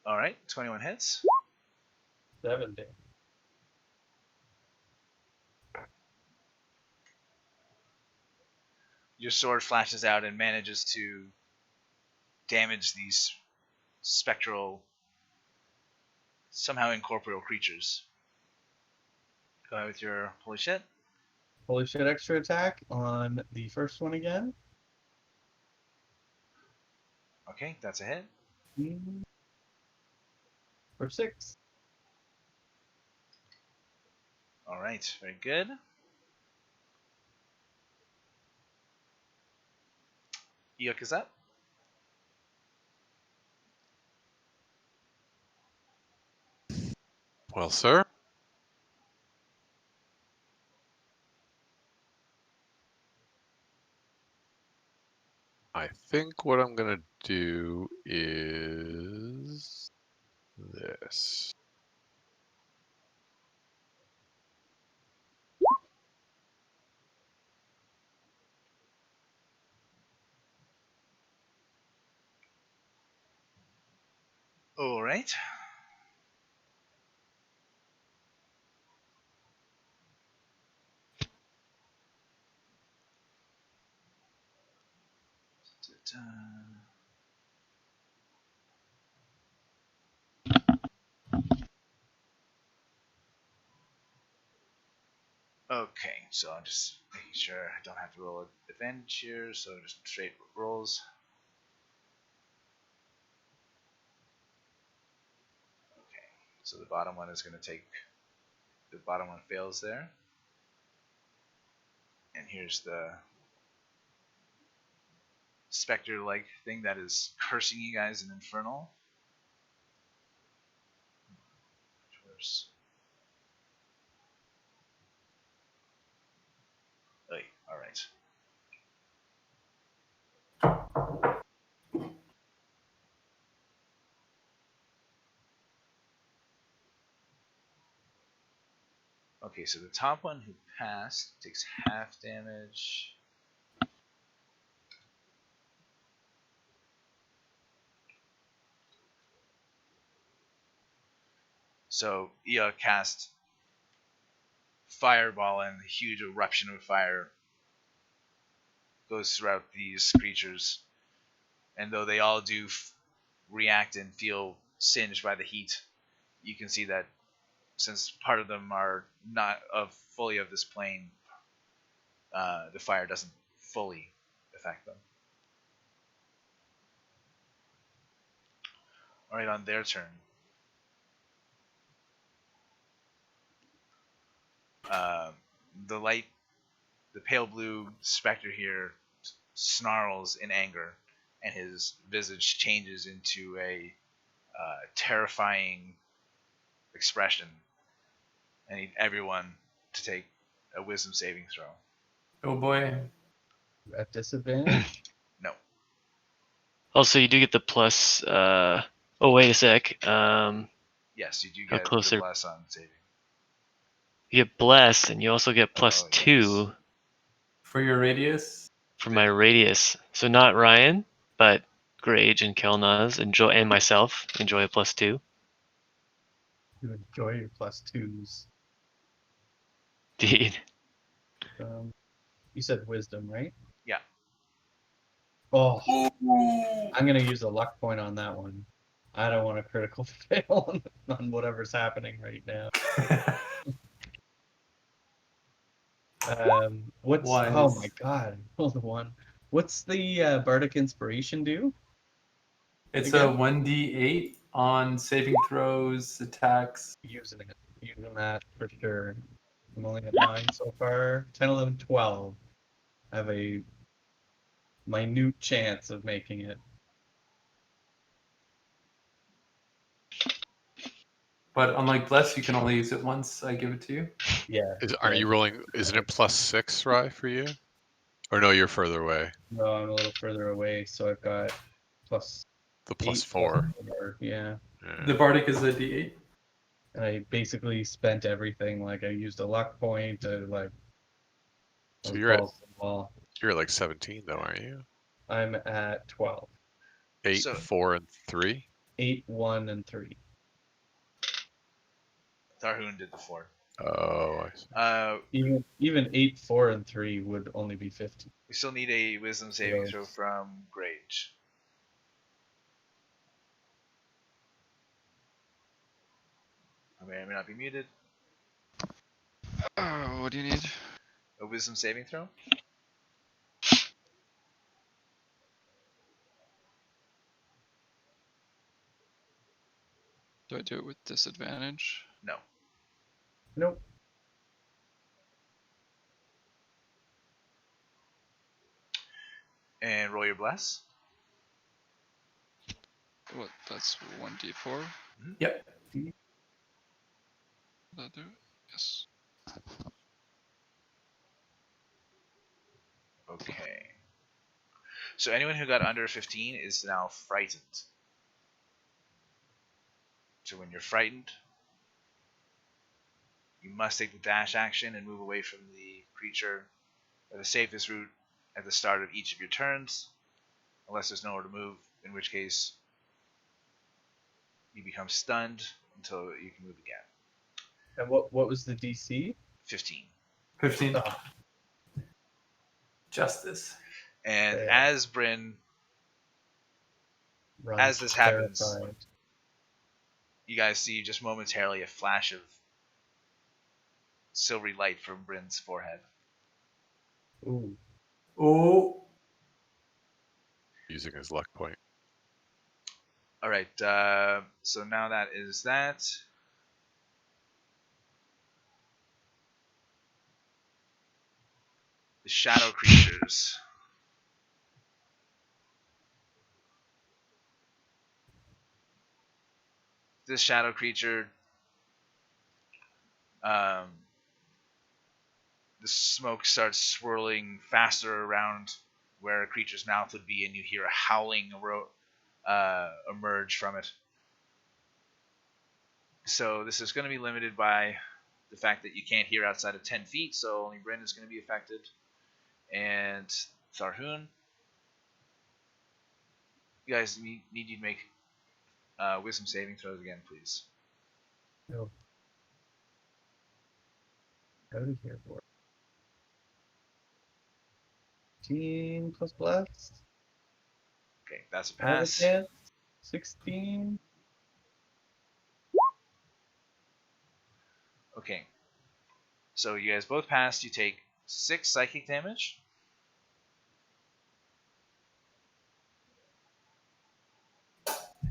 All right. 21 hits. 70. Your sword flashes out and manages to damage these spectral, somehow incorporeal creatures. Go ahead with your holy shit. Holy shit, extra attack on the first one again. Okay, that's a hit. For 6. All right, very good. Eikooc is up. Well, sir. I think what I'm going to do is this. All right. Okay, so I'm just making sure I don't have to roll advantage here, so just straight rolls. Okay, so the bottom one is going to take, the bottom one fails there. And here's the specter-like thing that is cursing you guys in Infernal. Worse. Oy, all right. Okay, so the top one who passed takes half damage. So Eikooc cast Fireball, and a huge eruption of fire goes throughout these creatures. And though they all do react and feel singed by the heat, you can see that since part of them are not fully of this plane, the fire doesn't fully affect them. All right, on their turn. The pale blue specter here snarls in anger, and his visage changes into a terrifying expression. I need everyone to take a wisdom saving throw. Oh boy. At disadvantage? No. Also, you do get the plus. Oh, wait a sec. Yes, you do How get close the are- bless on saving. You get blessed, and you also get plus Oh, 2 For your radius? for my radius. So not Ryan, but Grage and Kelnozz and myself enjoy a plus 2. You enjoy your +2s. Indeed. You said wisdom, right? Yeah. Oh, I'm gonna use a luck point on that one. I don't want a critical fail on whatever's happening right now. What's oh my Wise. god, hold on. What's the Bardic Inspiration do? It's Again? a 1d8 on saving throws, attacks. Using that for sure. I'm only at 9 so far. 10, 11, 12. I have a minute chance of making it. But unlike Bless, you can only use it once. I give it to you. Yeah. Aren't you rolling? Isn't it +6, Rye, for you? Or no, you're further away. No, I'm a little further away, so I've got plus The 8 +4. 4, yeah. Yeah. The Bardic is a d8. And I basically spent everything. Like I used a luck point. I So was you're at balls to the wall. like 17 though, aren't you? I'm at 12. 8, So- 4, and 3. 8, 1, and 3. Tharhun did the 4. Oh, I see. Even 8, 4, and 3 would only be 50. We still need a wisdom saving Yes. throw from Grage. I may or may not be muted. What do you need? A wisdom saving throw? Do I do it with disadvantage? No. Nope. And roll your bless. What? That's 1d4. Yep. Did that do it? Yes. Okay. So anyone who got under 15 is now frightened. So when you're frightened, you must take the dash action and move away from the creature by the safest route at the start of each of your turns, unless there's nowhere to move, in which case you become stunned until you can move again. And what was the DC? 15. 15. Ah, Justice. And Yeah. as Brynn, run as this happens, terrified. you guys see just momentarily a flash of silvery light from Brynn's forehead. Ooh. Oh. Using his luck point. Alright, so now that is that. The shadow creatures. This shadow creature, the smoke starts swirling faster around where a creature's mouth would be, and you hear a howling emerge from it. So this is going to be limited by the fact that you can't hear outside of 10 feet, so only Brynn is going to be affected. And Tharhun, you guys need you to make wisdom saving throws again, please. No. Out of here, boy. 15 plus bless. Okay, that's a I have a pass. chance. 16. Okay. So you guys both passed. You take 6 psychic damage.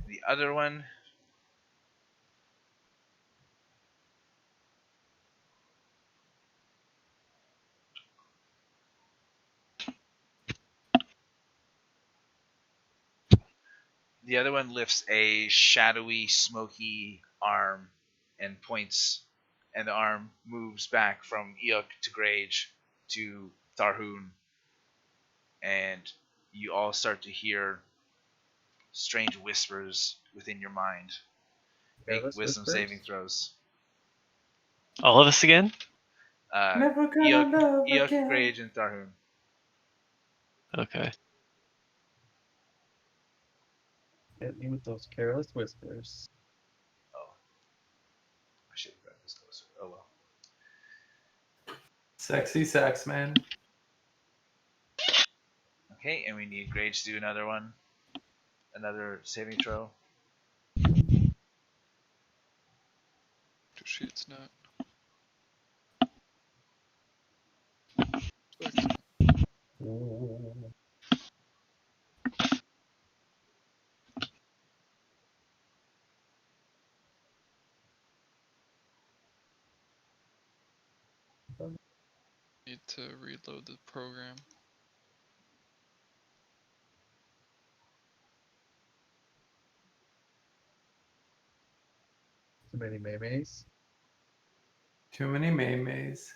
The other one, lifts a shadowy, smoky arm and points, and the arm moves back from Eikooc to Grage to Tharhun, and you all start to hear strange whispers within your mind. Make Careless wisdom Whispers? saving throws. All of us again? Never gonna Eikooc, love Eikooc, again. Grage, and Tharhun. Okay. Hit me with those Careless Whispers. Oh. I should have read this closer. Oh well. Sexy sax, man. Okay, and we need Grage to do another one. Another saving throw. Sheet's not. Ooh. Need to reload the program. Too many maymays. Too many maymays.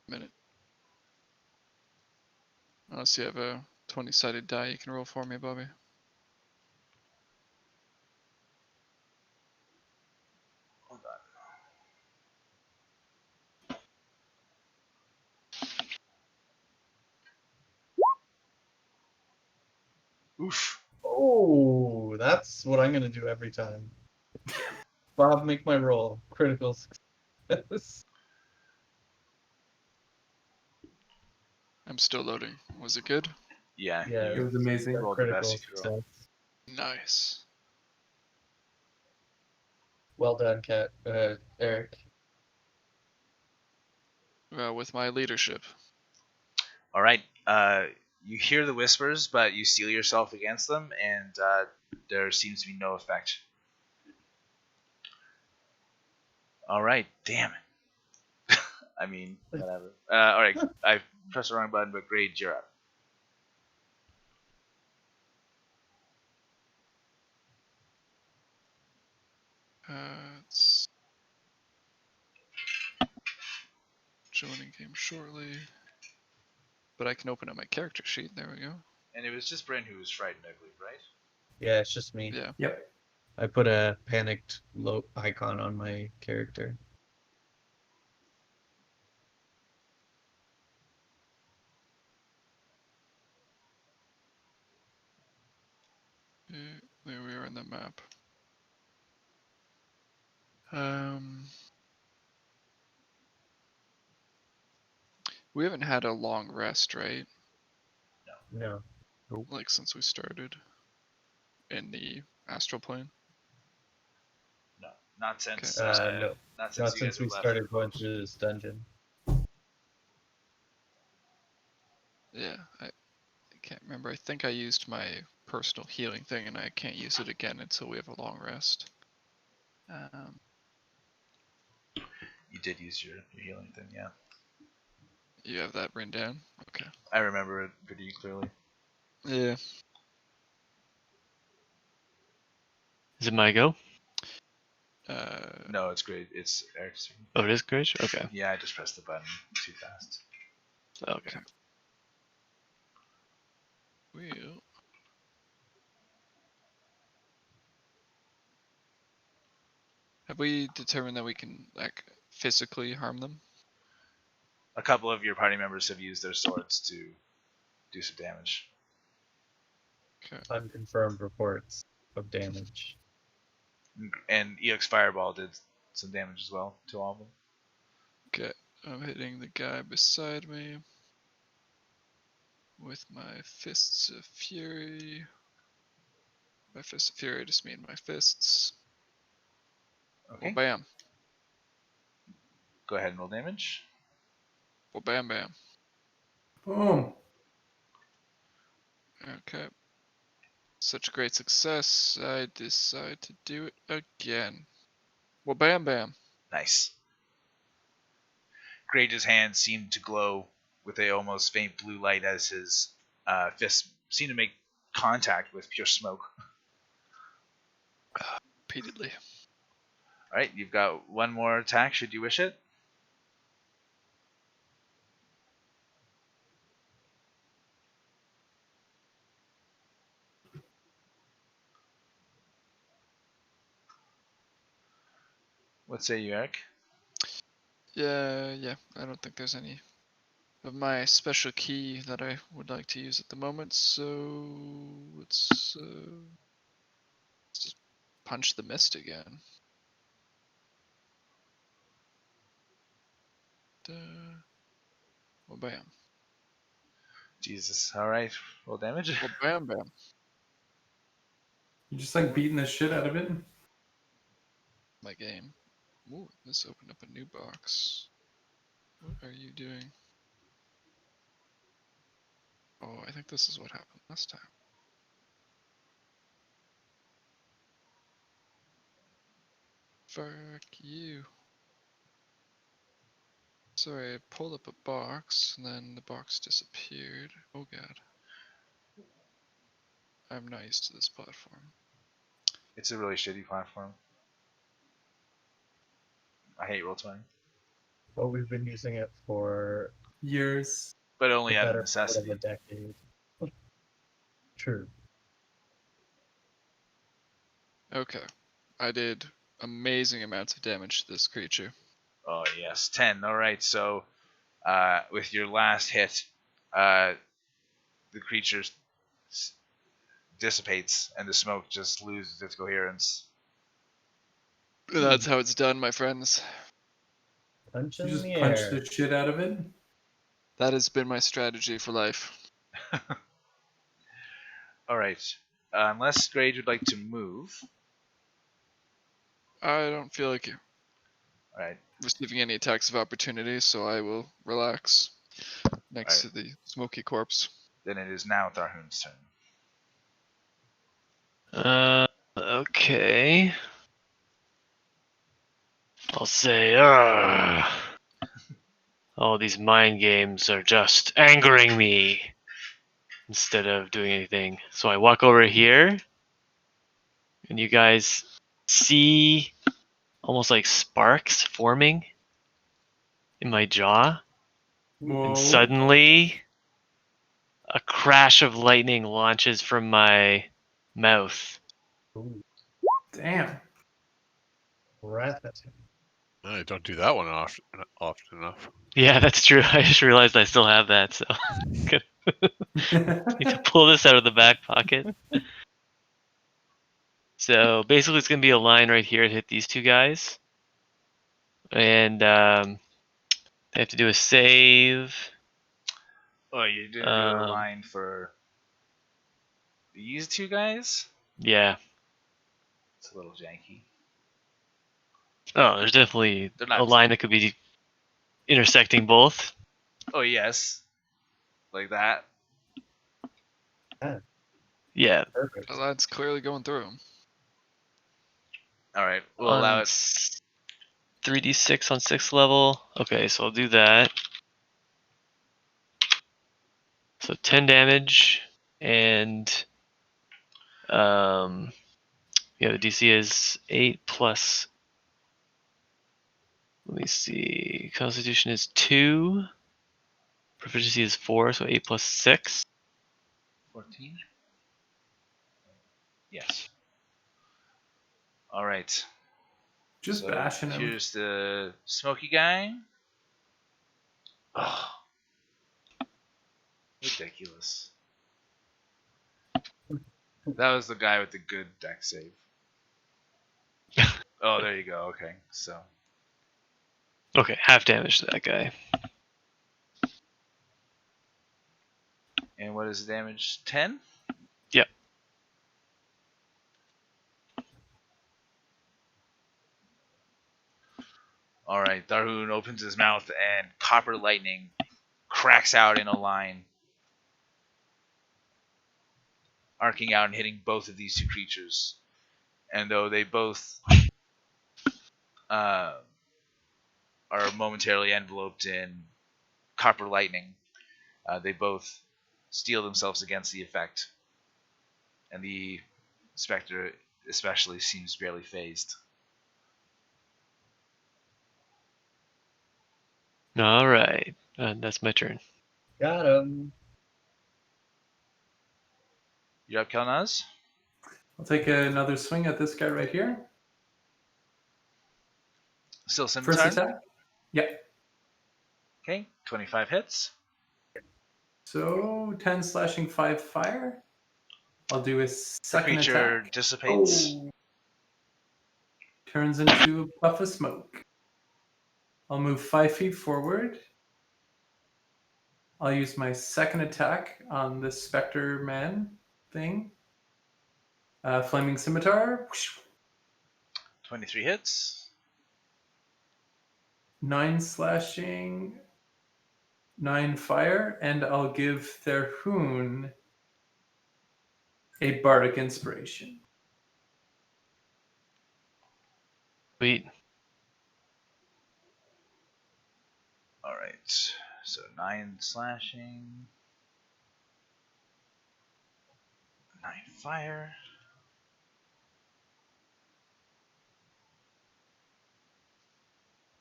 Minute. Unless you have a 20-sided die you can roll for me, Bobby. Hold on. Oof. Oh, that's what I'm gonna do every time. Bob, make my roll. Critical success. I'm still loading. Was it good? Yeah. Yeah, It You was amazing. rolled the critical best you could roll. success. Nice. Well done, Cat. Eric. With my leadership. All right. You hear the whispers, but you steel yourself against them, and there seems to be no effect. All right. Damn it. I mean, whatever. All right. I pressed the wrong button, but Grage, you're up. It's joining game shortly. But I can open up my character sheet. There we go. And it was just Brynn who was frightened, I believe, right? Yeah, it's just me. Yeah. Yep. I put a panicked icon on my character. There we are on the map. We haven't had a long rest, right? No. Like since we started in the astral plane. No, not since. No. Not since Not you since guys we have left. started going through this dungeon. Yeah, I can't remember. I think I used my personal healing thing, and I can't use it again until we have a long rest. You did use your healing thing, yeah. You have that written down? Okay. I remember it pretty clearly. Yeah. Is it my go? No, it's great. It's Eric's turn. Oh, it is Grage? Okay. Yeah, I just pressed the button too fast. Okay. Well. Have we determined that we can like physically harm them? A couple of your party members have used their swords to do some damage. Okay. Unconfirmed reports of damage. And Eikooc Fireball did some damage as well to all of them. Okay. I'm hitting the guy beside me with my fists of fury. By fists of fury, I just mean my fists. Okay. Well, bam. Go ahead and roll damage. Well, bam, bam. Boom. Okay. such great success, I decide to do it again. Well, bam, bam. Nice. Grage's hands seem to glow with a almost faint blue light as his fists seem to make contact with pure smoke. Repeatedly. All right, you've got one more attack should you wish it. What say you, Eric? Yeah. I don't think there's any of my special key that I would like to use at the moment, so let's just punch the mist again. Well, bam. Jesus. All right, roll damage. Well, bam, bam. You just like beating the shit out of it. My game. Ooh, this opened up a new box. What are you doing? Oh, I think this is what happened last time. Fuck you. Sorry, I pulled up a box, and then the box disappeared. Oh god. I'm not used to this platform. It's a really shitty platform. I hate Roll20. But we've been using it for Years. But the only out of better part of necessity. a decade. True. Okay. I did amazing amounts of damage to this creature. Oh, yes. 10. All right, so with your last hit, the creature dissipates and the smoke just loses its coherence. That's how it's done, my friends. Punch You in just the punch air. the shit out of it. That has been my strategy for life. All right. Unless Grage would like to move. I don't feel like All right. receiving any attacks of opportunity, so I will relax next to the smoky corpse. Then it is now Tharhun's turn. Okay. I'll say, all these mind games are just angering me instead of doing anything. So I walk over here, and you guys see almost like sparks forming in my jaw. Whoa. And suddenly, a crash of lightning launches from my mouth. Ooh, Damn. breath. No, don't do that one often enough. Yeah, that's true. I just realized I still have that, so need to pull this out of the back pocket. So basically, it's gonna be a line right here to hit these two guys, and they have to do a save. Oh, you didn't do a line for these two guys? Yeah. It's a little janky. Oh, there's definitely They're not- a line that could be intersecting both. Oh, yes. Like that. Yeah. Perfect. Well, that's clearly going through him. All right. We'll allow it. 3d6 on 6th level. Okay, so I'll do that. So 10 damage, and yeah, the DC is 8 plus. Let me see. Constitution is 2. Proficiency is 4, so 8 plus 6. 14? Yes. All right. Just So bashing him. here's the smoky guy. Oh. Ridiculous. That was the guy with the good deck save. Oh, there you go. Okay, so Okay, half damage to that guy. and what is the damage? 10? Yep. All right, Tharhun opens his mouth and copper lightning cracks out in a line. arcing out and hitting both of these two creatures. And though they both are momentarily enveloped in copper lightning, they both steel themselves against the effect. And the specter especially seems barely phased. All right, that's my turn. Got him. You're up, Kelnozz? I'll take another swing at this guy right here. Still First scimitar? attack. Yep. Okay, 25 hits. So 10 slashing, 5 fire. I'll do a The second creature attack. dissipates. Oh. Turns into a puff of smoke. I'll move 5 feet forward. I'll use my second attack on this Spectre Man thing. Flaming Scimitar. 23 hits. 9 slashing, 9 fire, and I'll give Tharhun a Bardic Inspiration. Sweet. Alright, so 9 slashing, 9 fire.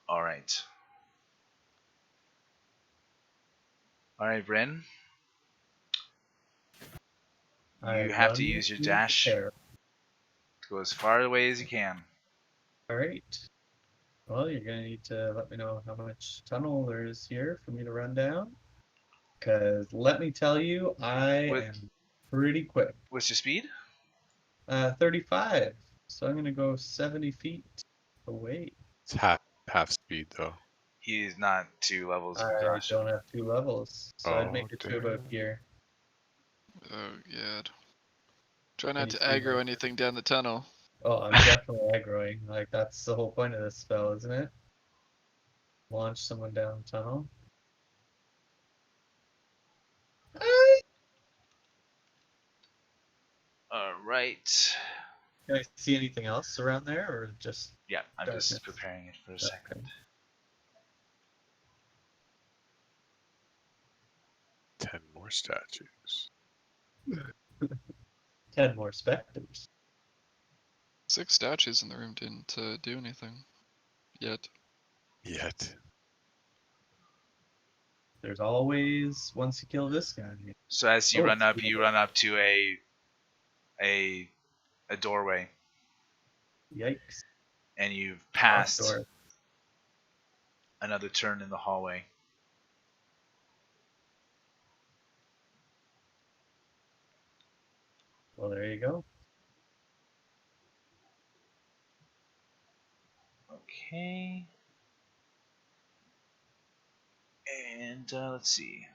Alright. Alright, Brynn. You have to use your dash to go as far away as you can. Alright. Well, you're gonna need to let me know how much tunnel there is here for me to run down. Because let me tell you, I am pretty quick. What's your speed? 35. So I'm gonna go 70 feet away. It's half speed though. He's not 2 levels of I exhaustion. don't have 2 levels, so I'd Oh, make it to about damn. here. Oh god. Try Can not you to see aggro my- anything down the tunnel. Oh, I'm definitely aggroing. Like, that's the whole point of this spell, isn't it? Launch someone down the tunnel. Alright. Can I see anything else around there, or just... Yeah, I'm Darkness. just preparing it for a second. 10 more statues. 10 more specters? 6 statues in the room didn't do anything. Yet. Yet. There's always, once you kill this guy. So as you Oh, run up, yeah. you run up to a doorway, Yikes. and you've passed Door. another turn in the hallway. Well, there you go. Okay. And let's see.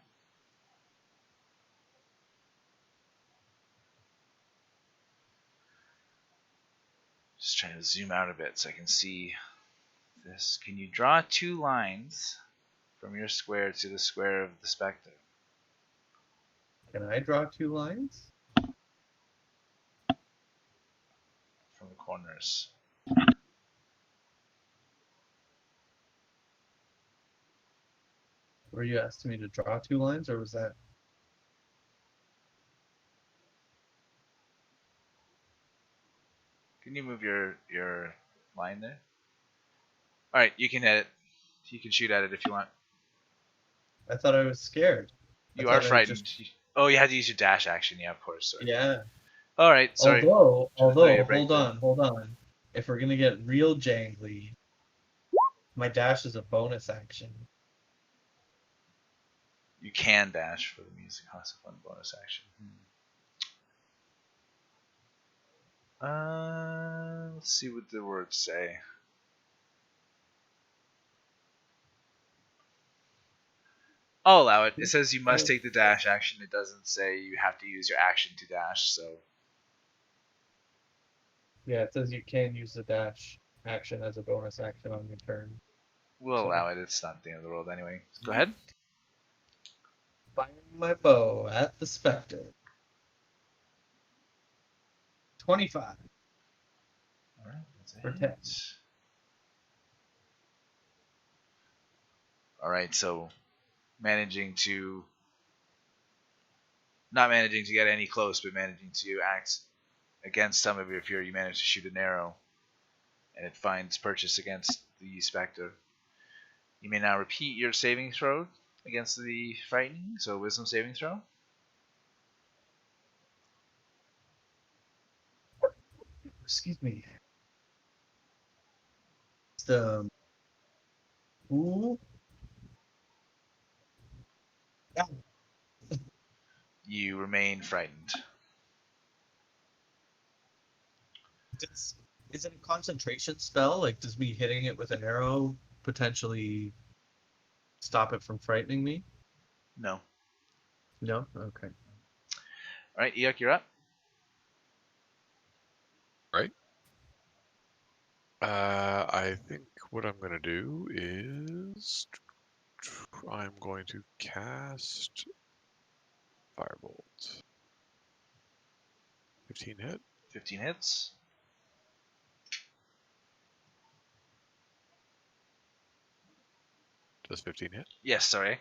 Just trying to zoom out a bit so I can see this. Can you draw 2 lines from your square to the square of the spectre? Can I draw 2 lines? From the corners. Were you asking me to draw 2 lines, or was that... Can you move your line there? Alright, you can hit it. You can shoot at it if you want. I thought I was scared. I You thought are I frightened. just- Oh, you had to use your dash action. Yeah, of course. Sorry. Yeah. Alright, sorry. Although, Trying to throw you a break hold on. If we're gonna get real jangly, my dash is a bonus action. You can dash for the music cost of 1 bonus action. Let's see what the words say. I'll allow it. It says you must take the dash action. It doesn't say you have to use your action to dash, so. Yeah, it says you can use the dash action as a bonus action on your turn. We'll So- allow it. It's not the end of the world anyway. Go ahead. Firing my bow at the specter. 25. All right, that's a For hit. 10. All right, so not managing to get any close, but managing to act against some of your fury, you manage to shoot an arrow, and it finds purchase against the specter. You may now repeat your saving throw against the frightening, so wisdom saving throw. Excuse me. The ooh. Yeah. You remain frightened. Is it a concentration spell? Like, does me hitting it with an arrow potentially stop it from frightening me? No. No? Okay. All right, Eikooc, you're up. Right. I think what I'm going to do is I'm going to cast Firebolt. 15 hit. 15 hits. Does 15 hit? Yes, sorry.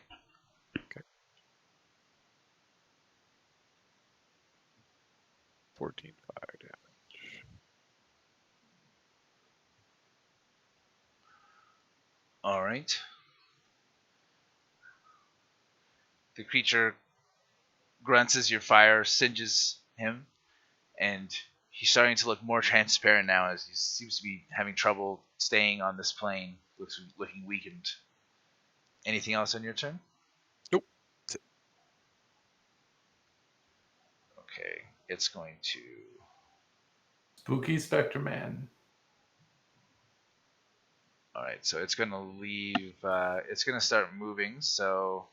14 fire damage. All right. The creature grunts as your fire singes him, and he's starting to look more transparent now as he seems to be having trouble staying on this plane, looking weakened. Anything else on your turn? Nope. Okay, it's going to... Spooky Spectre Man. All right, so it's going to leave... it's going to start moving, so...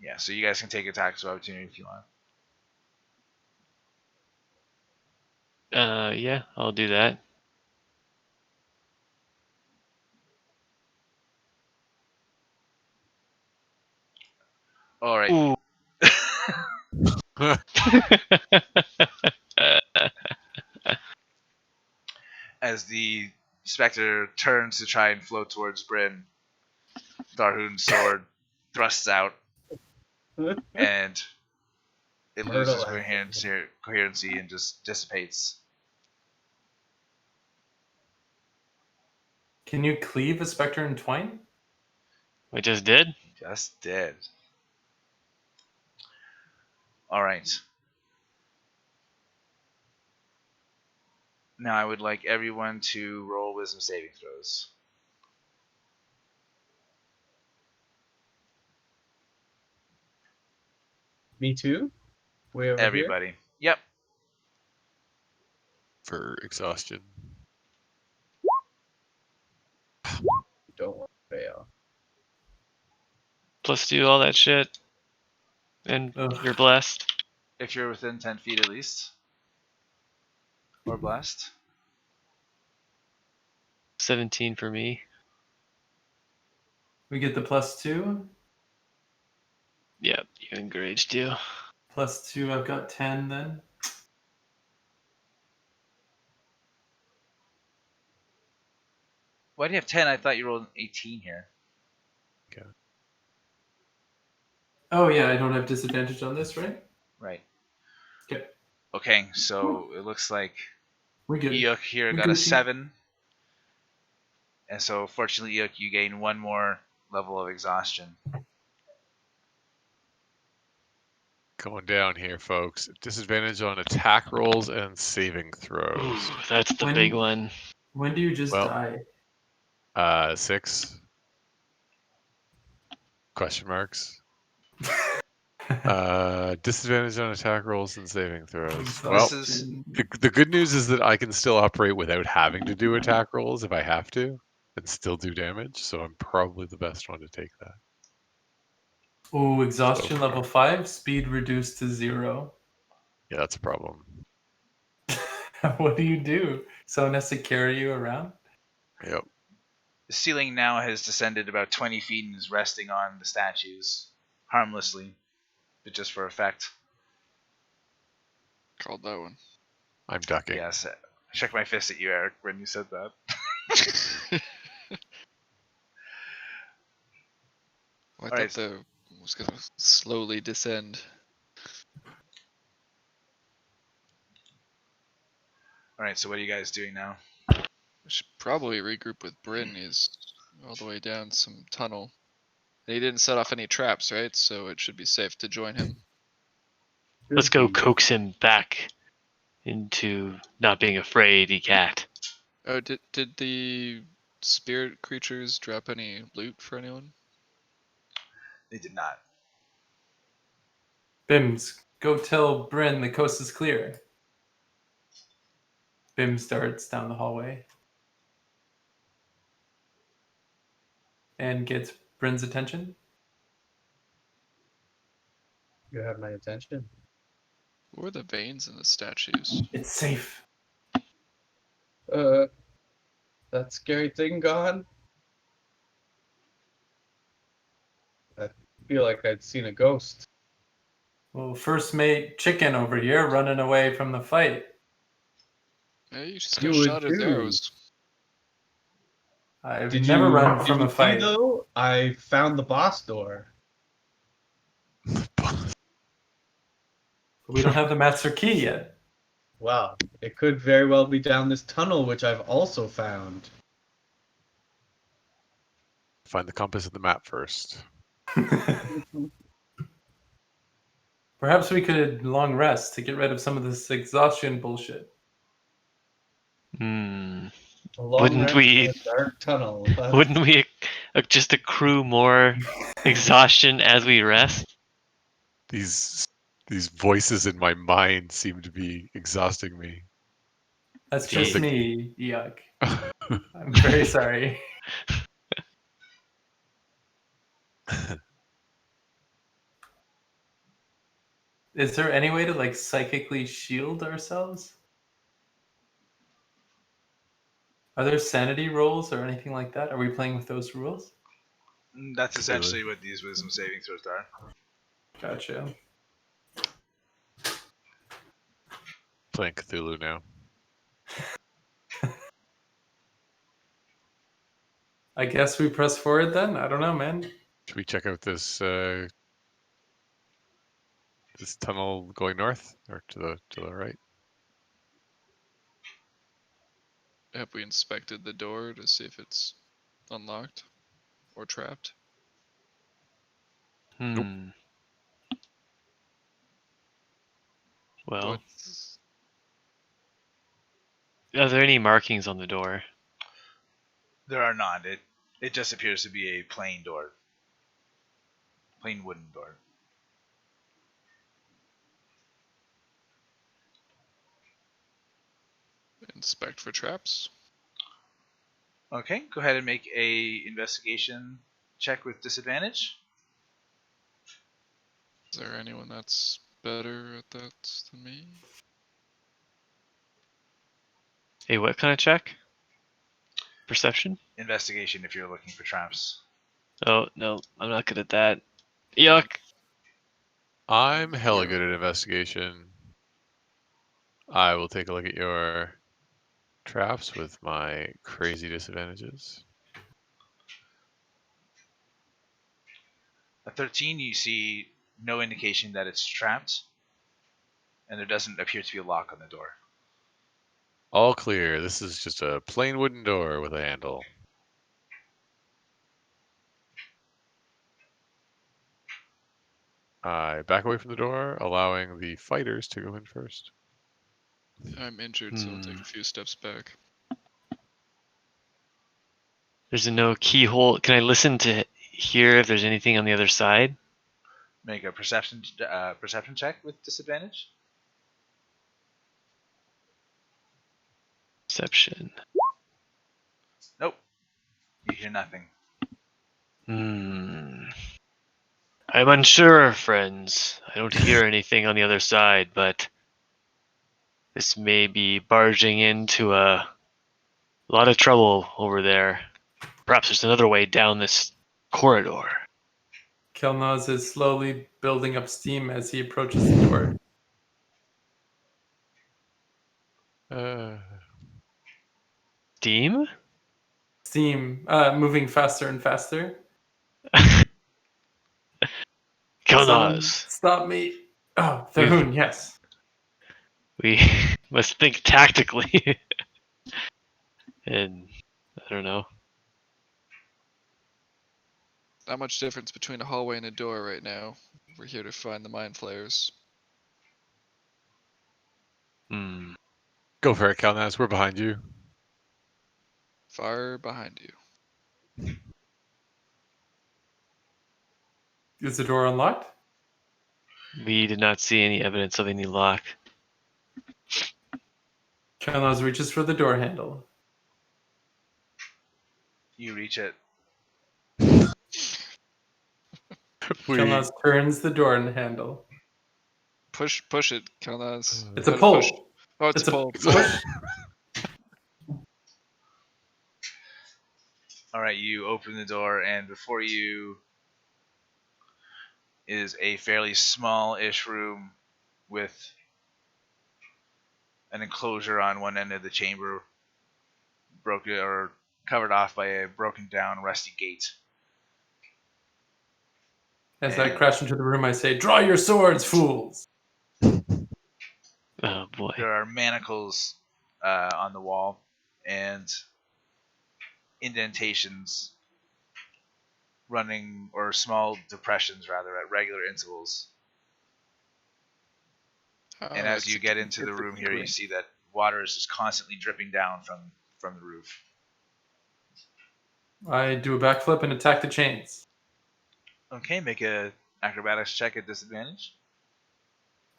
Yeah, so you guys can take attacks of opportunity if you want. Yeah, I'll do that. All right. Ooh. As the specter turns to try and float towards Brynn, Tharhun's sword thrusts out, and it loses coherency and just dissipates. Can you cleave a Spectre in twain? I just did. Just did. All right. Now I would like everyone to roll wisdom saving throws. Me too? Way over Everybody. Yep. For exhaustion. here? Don't want to fail. Plus do all that shit, and Ugh. you're blessed. If you're within 10 feet at least. Or blessed. 17 for me. We get the +2. Yep, you and Grage do. +2, I've got 10 then. Why do you have 10? I thought you rolled an 18 here. Okay. Oh yeah, I don't have disadvantage on this, right? Right. Okay. Okay, so it looks like We're good. Eikooc here We're got a Gucci. 7. And so fortunately, Eikooc, you gain one more level of exhaustion. Going down here, folks. Disadvantage on attack rolls and saving throws. Ooh, that's the When- big one. When do you just Well- die? 6? Question marks. Disadvantage on attack rolls and saving throws. Well, Exhaustion. the good news is that I can still operate without having to do attack rolls if I have to, and still do damage. So I'm probably the best one to take that. Oh, exhaustion So far. level 5, speed reduced to 0. Yeah, that's a problem. What do you do? Someone has to carry you around? Yep. The ceiling now has descended about 20 feet and is resting on the statues harmlessly. but just for effect. Called that one. I'm ducking. Yes. Check my fist at you, Eric, when you said that. Well, I Alright. thought the was gonna slowly descend. Alright, so what are you guys doing now? We should probably regroup with Brynn. He's all the way down some tunnel. And he didn't set off any traps, right? So it should be safe to join him. Let's go coax him back into not being a fraidy cat. Oh, did the spirit creatures drop any loot for anyone? They did not. Bims, go tell Brynn the coast is clear. Bim starts down the hallway and gets Brynn's attention. You have my attention. What were the veins in the statues? It's safe. That scary thing gone? I feel like I'd seen a ghost. Well, first mate Chicken over here running away from the fight. Hey, you just You got would shot at too. arrows. I've never run from a fight. See, though? I found the boss door. We don't have the master key yet. Well, it could very well be down this tunnel, which I've also found. Find the compass and the map first. Perhaps we could long rest to get rid of some of this exhaustion bullshit. Hmm. A long Wouldn't rest we- in a dark tunnel. Wouldn't we just accrue more exhaustion as we rest? These voices in my mind seem to be exhausting me. That's just Gee. me, Yuck. I'm very sorry. Is there any way to like psychically shield ourselves? Are there sanity rolls or anything like that? Are we playing with those rules? That's essentially what these wisdom saving throws are. Gotcha. Playing Cthulhu now. I guess we press forward then? I don't know, man. Should we check out this this tunnel going north or to the right? Have we inspected the door to see if it's unlocked or trapped? Hmm. Well, What's- are there any markings on the door? There are not. It just appears to be a plain door. Plain wooden door. Inspect for traps. Okay, go ahead and make a investigation check with disadvantage. Is there anyone that's better at that than me? Hey, what kind of check? Perception? Investigation if you're looking for traps. Oh, no, I'm not good at that. Yuck. I'm hella good at investigation. I will take a look at your traps with my crazy disadvantages. A 13, you see no indication that it's trapped, and there doesn't appear to be a lock on the door. All clear. This is just a plain wooden door with a handle. I back away from the door, allowing the fighters to go in first. I'm injured, so I'll take a few steps back. There's no keyhole. Can I listen to hear if there's anything on the other side? Make a perception check with disadvantage. Perception. Nope. You hear nothing. Hmm. I'm unsure, friends. I don't hear anything on the other side, but this may be barging into a lot of trouble over there. Perhaps there's another way down this corridor. Kelnozz is slowly building up steam as he approaches the door. Steam? Steam moving faster and faster. Someone Kelnozz. stop me. Oh, We've- Tharhun, yes. We must think tactically. And I don't know. Not much difference between a hallway and a door right now. We're here to find the mind flayers. Hmm. Go for it, Kelnozz. We're behind you. Far behind you. Is the door unlocked? We did not see any evidence of any lock. Kelnozz reaches for the door handle. You reach it. Kelnozz turns the door handle. Push it, Kelnozz. It's a Gotta push. pull. Oh, it's a pull. Push. All right, you open the door, and before you is a fairly small-ish room with an enclosure on one end of the chamber, broken or covered off by a broken down, rusty gate. As I crash into the room, I say, "Draw your swords, fools!" Oh boy. There are manacles on the wall and indentations running, or small depressions rather, at regular intervals. And as you get into the room here, you see that water is just constantly dripping down from the roof. I do a backflip and attack the chains. Okay, make a acrobatics check at disadvantage.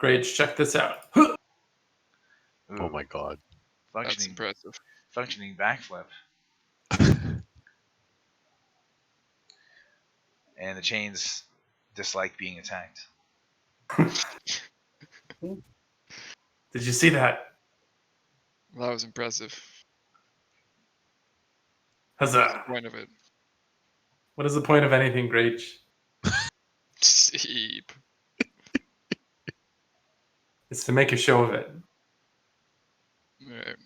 Grage, check this out. Oh Ooh, my god. That's functioning impressive. backflip. And the chains dislike being attacked. Did you see that? That was impressive. Huzzah. What's the point of it? What is the point of anything, Grage? Steep. It's to make a show of it. Alright.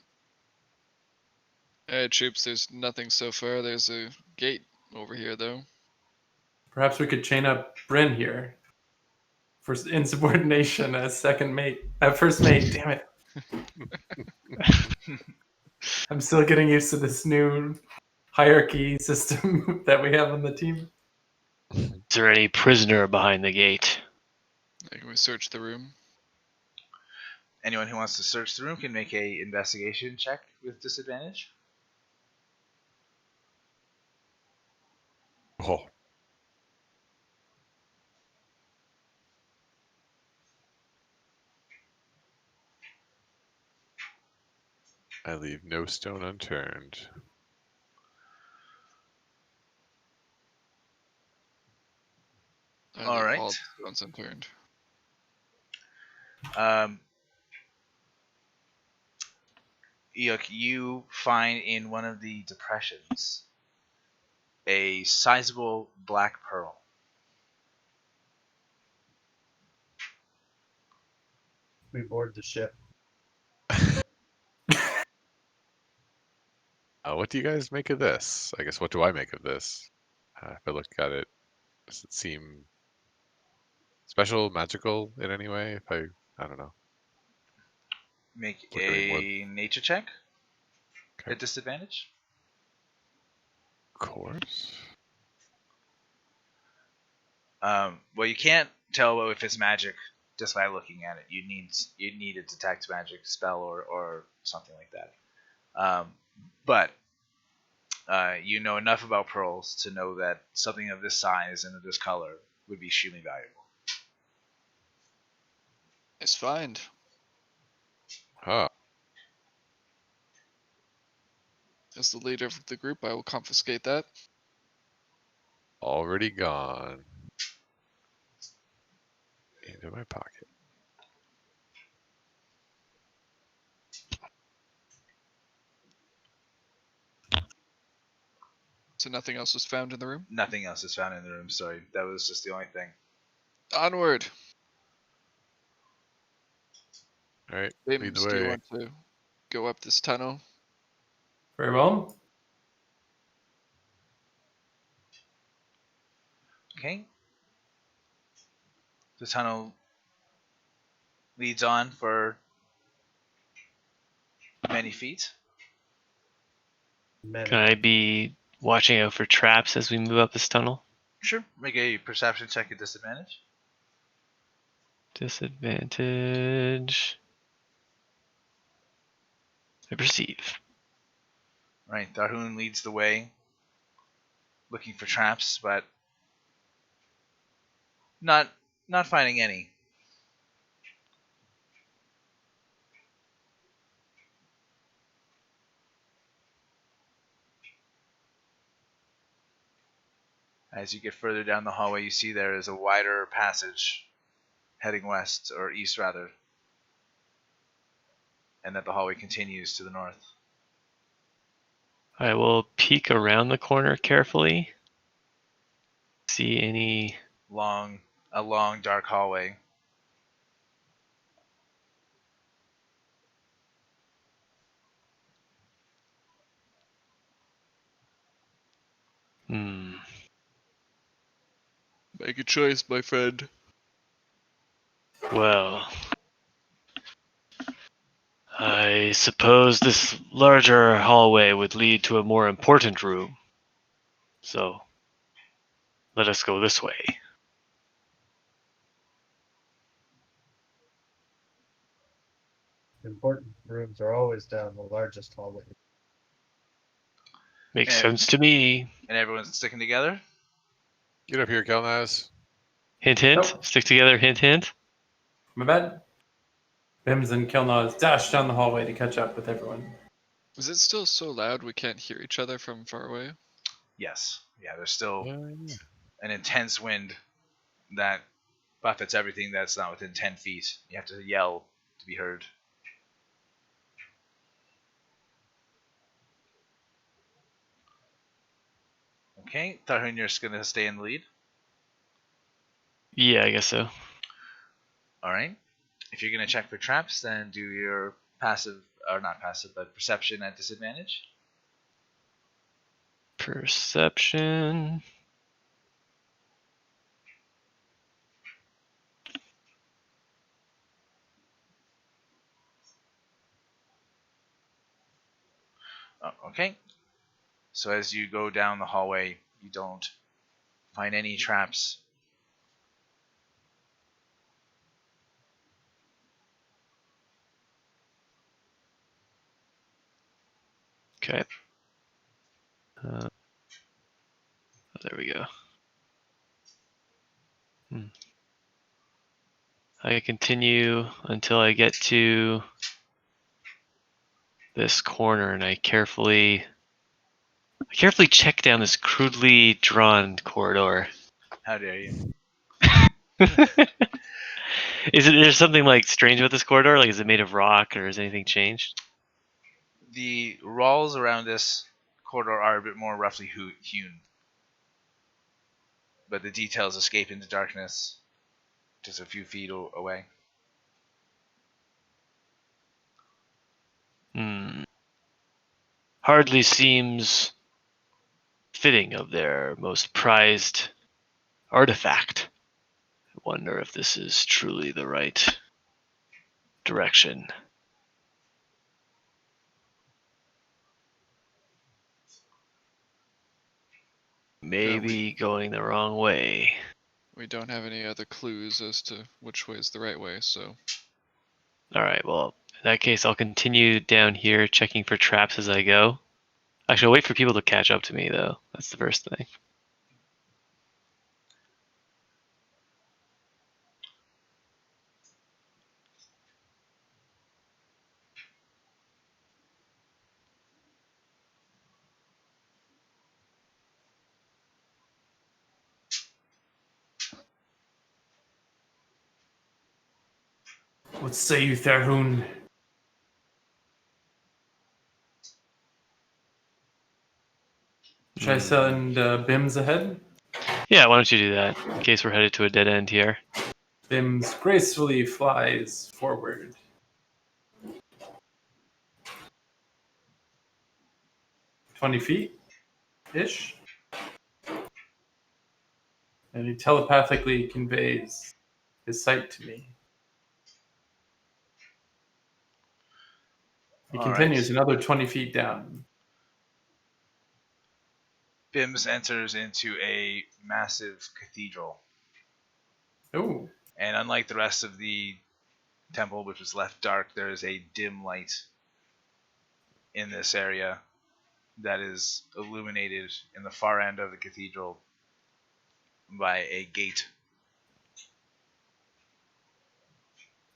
Alright, troops, there's nothing so far. There's a gate over here, though. Perhaps we could chain up Brynn here for insubordination as second mate. First mate, damn it. I'm still getting used to this new hierarchy system that we have on the team. Is there any prisoner behind the gate? Can we search the room? Anyone who wants to search the room can make a investigation check with disadvantage. Oh. I leave no stone unturned. I All leave right. all stones unturned. Eikooc, you find in one of the depressions a sizable black pearl. We board the ship. What do you guys make of this? I guess, what do I make of this? If I look at it, does it seem special, magical in any way? I don't know. Make Look at a nature check Okay. at disadvantage. Of course. Well, you can't tell if it's magic just by looking at it. You need a detect magic spell or something like that. But you know enough about pearls to know that something of this size and of this color would be extremely valuable. Nice find. Huh. As the leader of the group, I will confiscate that. Already gone. Into my pocket. So nothing else was found in the room? Nothing else is found in the room, sorry. That was just the only thing. Onward! All right, lead Bims, the do you way. want to go up this tunnel? Very well. Okay. The tunnel leads on for many feet. Men. Can I be watching out for traps as we move up this tunnel? Sure. Make a perception check at disadvantage. Disadvantage. I perceive. Right, Tharhun leads the way, looking for traps, but not finding any. As you get further down the hallway, you see there is a wider passage heading west, or east rather, and that the hallway continues to the north. I will peek around the corner carefully. See any... A long dark hallway. Make a choice, my friend. Well, I suppose this larger hallway would lead to a more important room. So, let us go this way. Important rooms are always down the largest hallway. Makes Yeah. sense to me. And everyone's sticking together? Get up here, Kelnozz. Hint, hint. Nope. Stick together, hint, hint. My bad. Bims and Kelnozz dash down the hallway to catch up with everyone. Is it still so loud we can't hear each other from far away? Yes. Yeah, there's still Yeah. an intense wind that buffets everything that's not within 10 feet. You have to yell to be heard. Okay, Tharhun, you're just going to stay in the lead. Yeah, I guess so. Alright. If you're going to check for traps, then do your passive, or not passive, but perception at disadvantage. Perception. Oh, okay. So as you go down the hallway, you don't find any traps. Okay. There we go. I continue until I get to this corner, and I carefully check down this crudely drawn corridor. How dare you? Is it there's something like strange with this corridor? Like, is it made of rock, or has anything changed? The walls around this corridor are a bit more roughly hewn, but the details escape into darkness just a few feet away. Hardly seems fitting of their most prized artifact. I wonder if this is truly the right direction. Maybe going the wrong way. We don't have any other clues as to which way is the right way, so... Alright, well, in that case, I'll continue down here checking for traps as I go. Actually, I'll wait for people to catch up to me, though. That's the first thing. What say you, Tharhun? Should I send Bims ahead? Yeah, why don't you do that in case we're headed to a dead end here? Bims gracefully flies forward. 20 feet-ish. And he telepathically conveys his sight to me. He All continues right. another 20 feet down. Bims enters into a massive cathedral. Oh, And unlike the rest of the temple, which was left dark, there is a dim light in this area that is illuminated in the far end of the cathedral by a gate.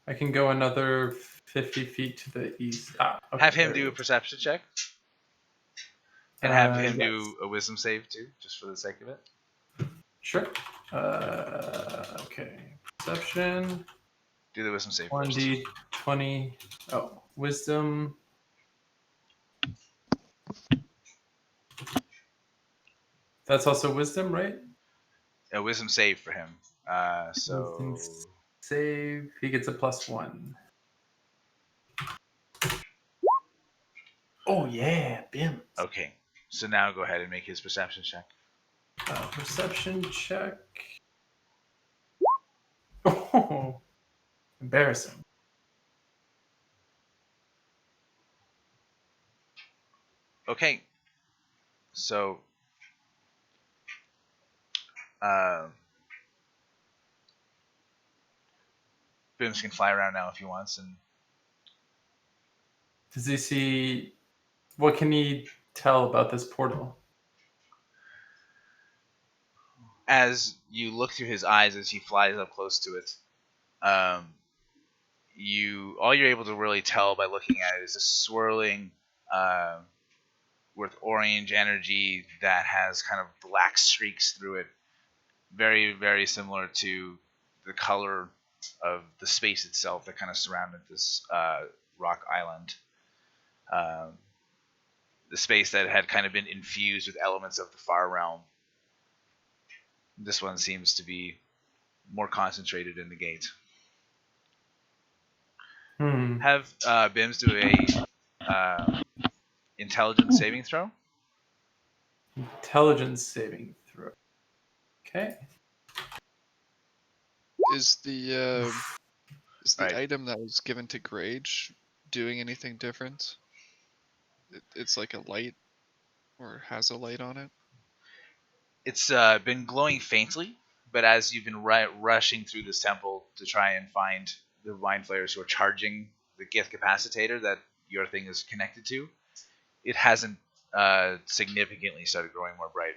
I can go another 50 feet to the east. Okay, Have him there do he a is. perception check. And have him Yes. do a wisdom save too, just for the sake of it. Sure. Okay. Perception. Do the wisdom save first. 1d20. Oh, wisdom. That's also wisdom, right? A wisdom save for him. Wisdom save. He gets a +1. Oh yeah, Bim. Okay. So now go ahead and make his perception check. Perception check. Oh, embarrassing. Okay. So Bims can fly around now if he wants, and Does he see? What can he tell about this portal? as you look through his eyes as he flies up close to it, all you're able to really tell by looking at it is a swirling with orange energy that has kind of black streaks through it, very, very similar to the color of the space itself that kind of surrounded this rock island. The space that had kind of been infused with elements of the far realm. This one seems to be more concentrated in the gate. Have Bims do a intelligence saving throw. Intelligence saving throw. Okay. Is the Right. item that was given to Grage doing anything different? It's like a light, or has a light on it. It's been glowing faintly, but as you've been rushing through this temple to try and find the mind flayers who are charging the gift capacitator that your thing is connected to, it hasn't significantly started growing more bright.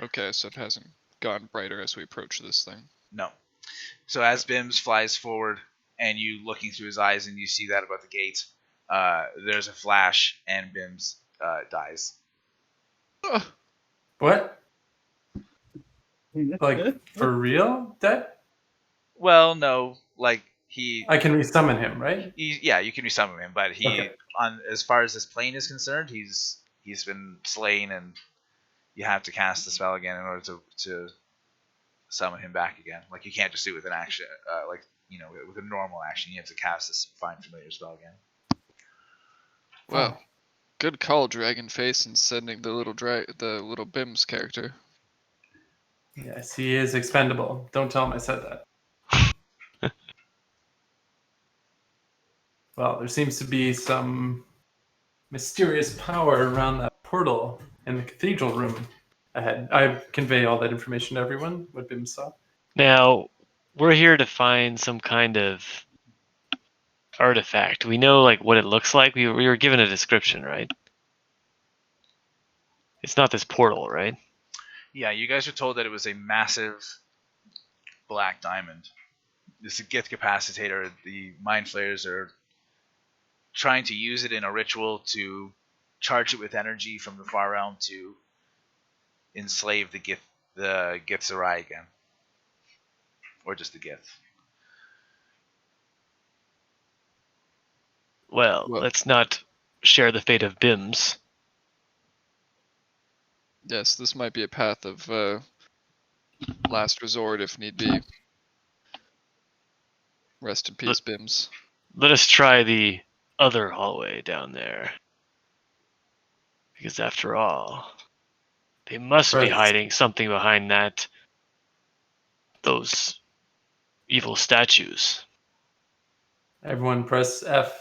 Okay, so it hasn't gotten brighter as we approach this thing. No. So as Bims flies forward and you looking through his eyes and you see that about the gate, there's a flash and Bims dies. What? Like for real? That? Well, no, like I can resummon him, right? yeah, you can resummon him, but Okay. on as far as this plane is concerned, he's been slain, and you have to cast the spell again in order to summon him back again. Like you can't just do it with an action, with a normal action. You have to cast this find familiar spell again. Well, good call, Dragonface, and sending the little Bims character. Yes, he is expendable. Don't tell him I said that. Well, there seems to be some mysterious power around that portal in the cathedral room ahead. I convey all that information to everyone, what Bim saw. Now, we're here to find some kind of artifact. We know like what it looks like. We were given a description, right? It's not this portal, right? Yeah, you guys are told that it was a massive black diamond. This is a gift capacitator. The mind flayers are trying to use it in a ritual to charge it with energy from the far realm to enslave the Githzerai again, or just the Gith. Well, let's not share the fate of Bims. Yes, this might be a path of last resort if need be. Rest in peace, Bims. Let us try the other hallway down there. Because after all, they must be Right. hiding something behind those evil statues. Everyone press F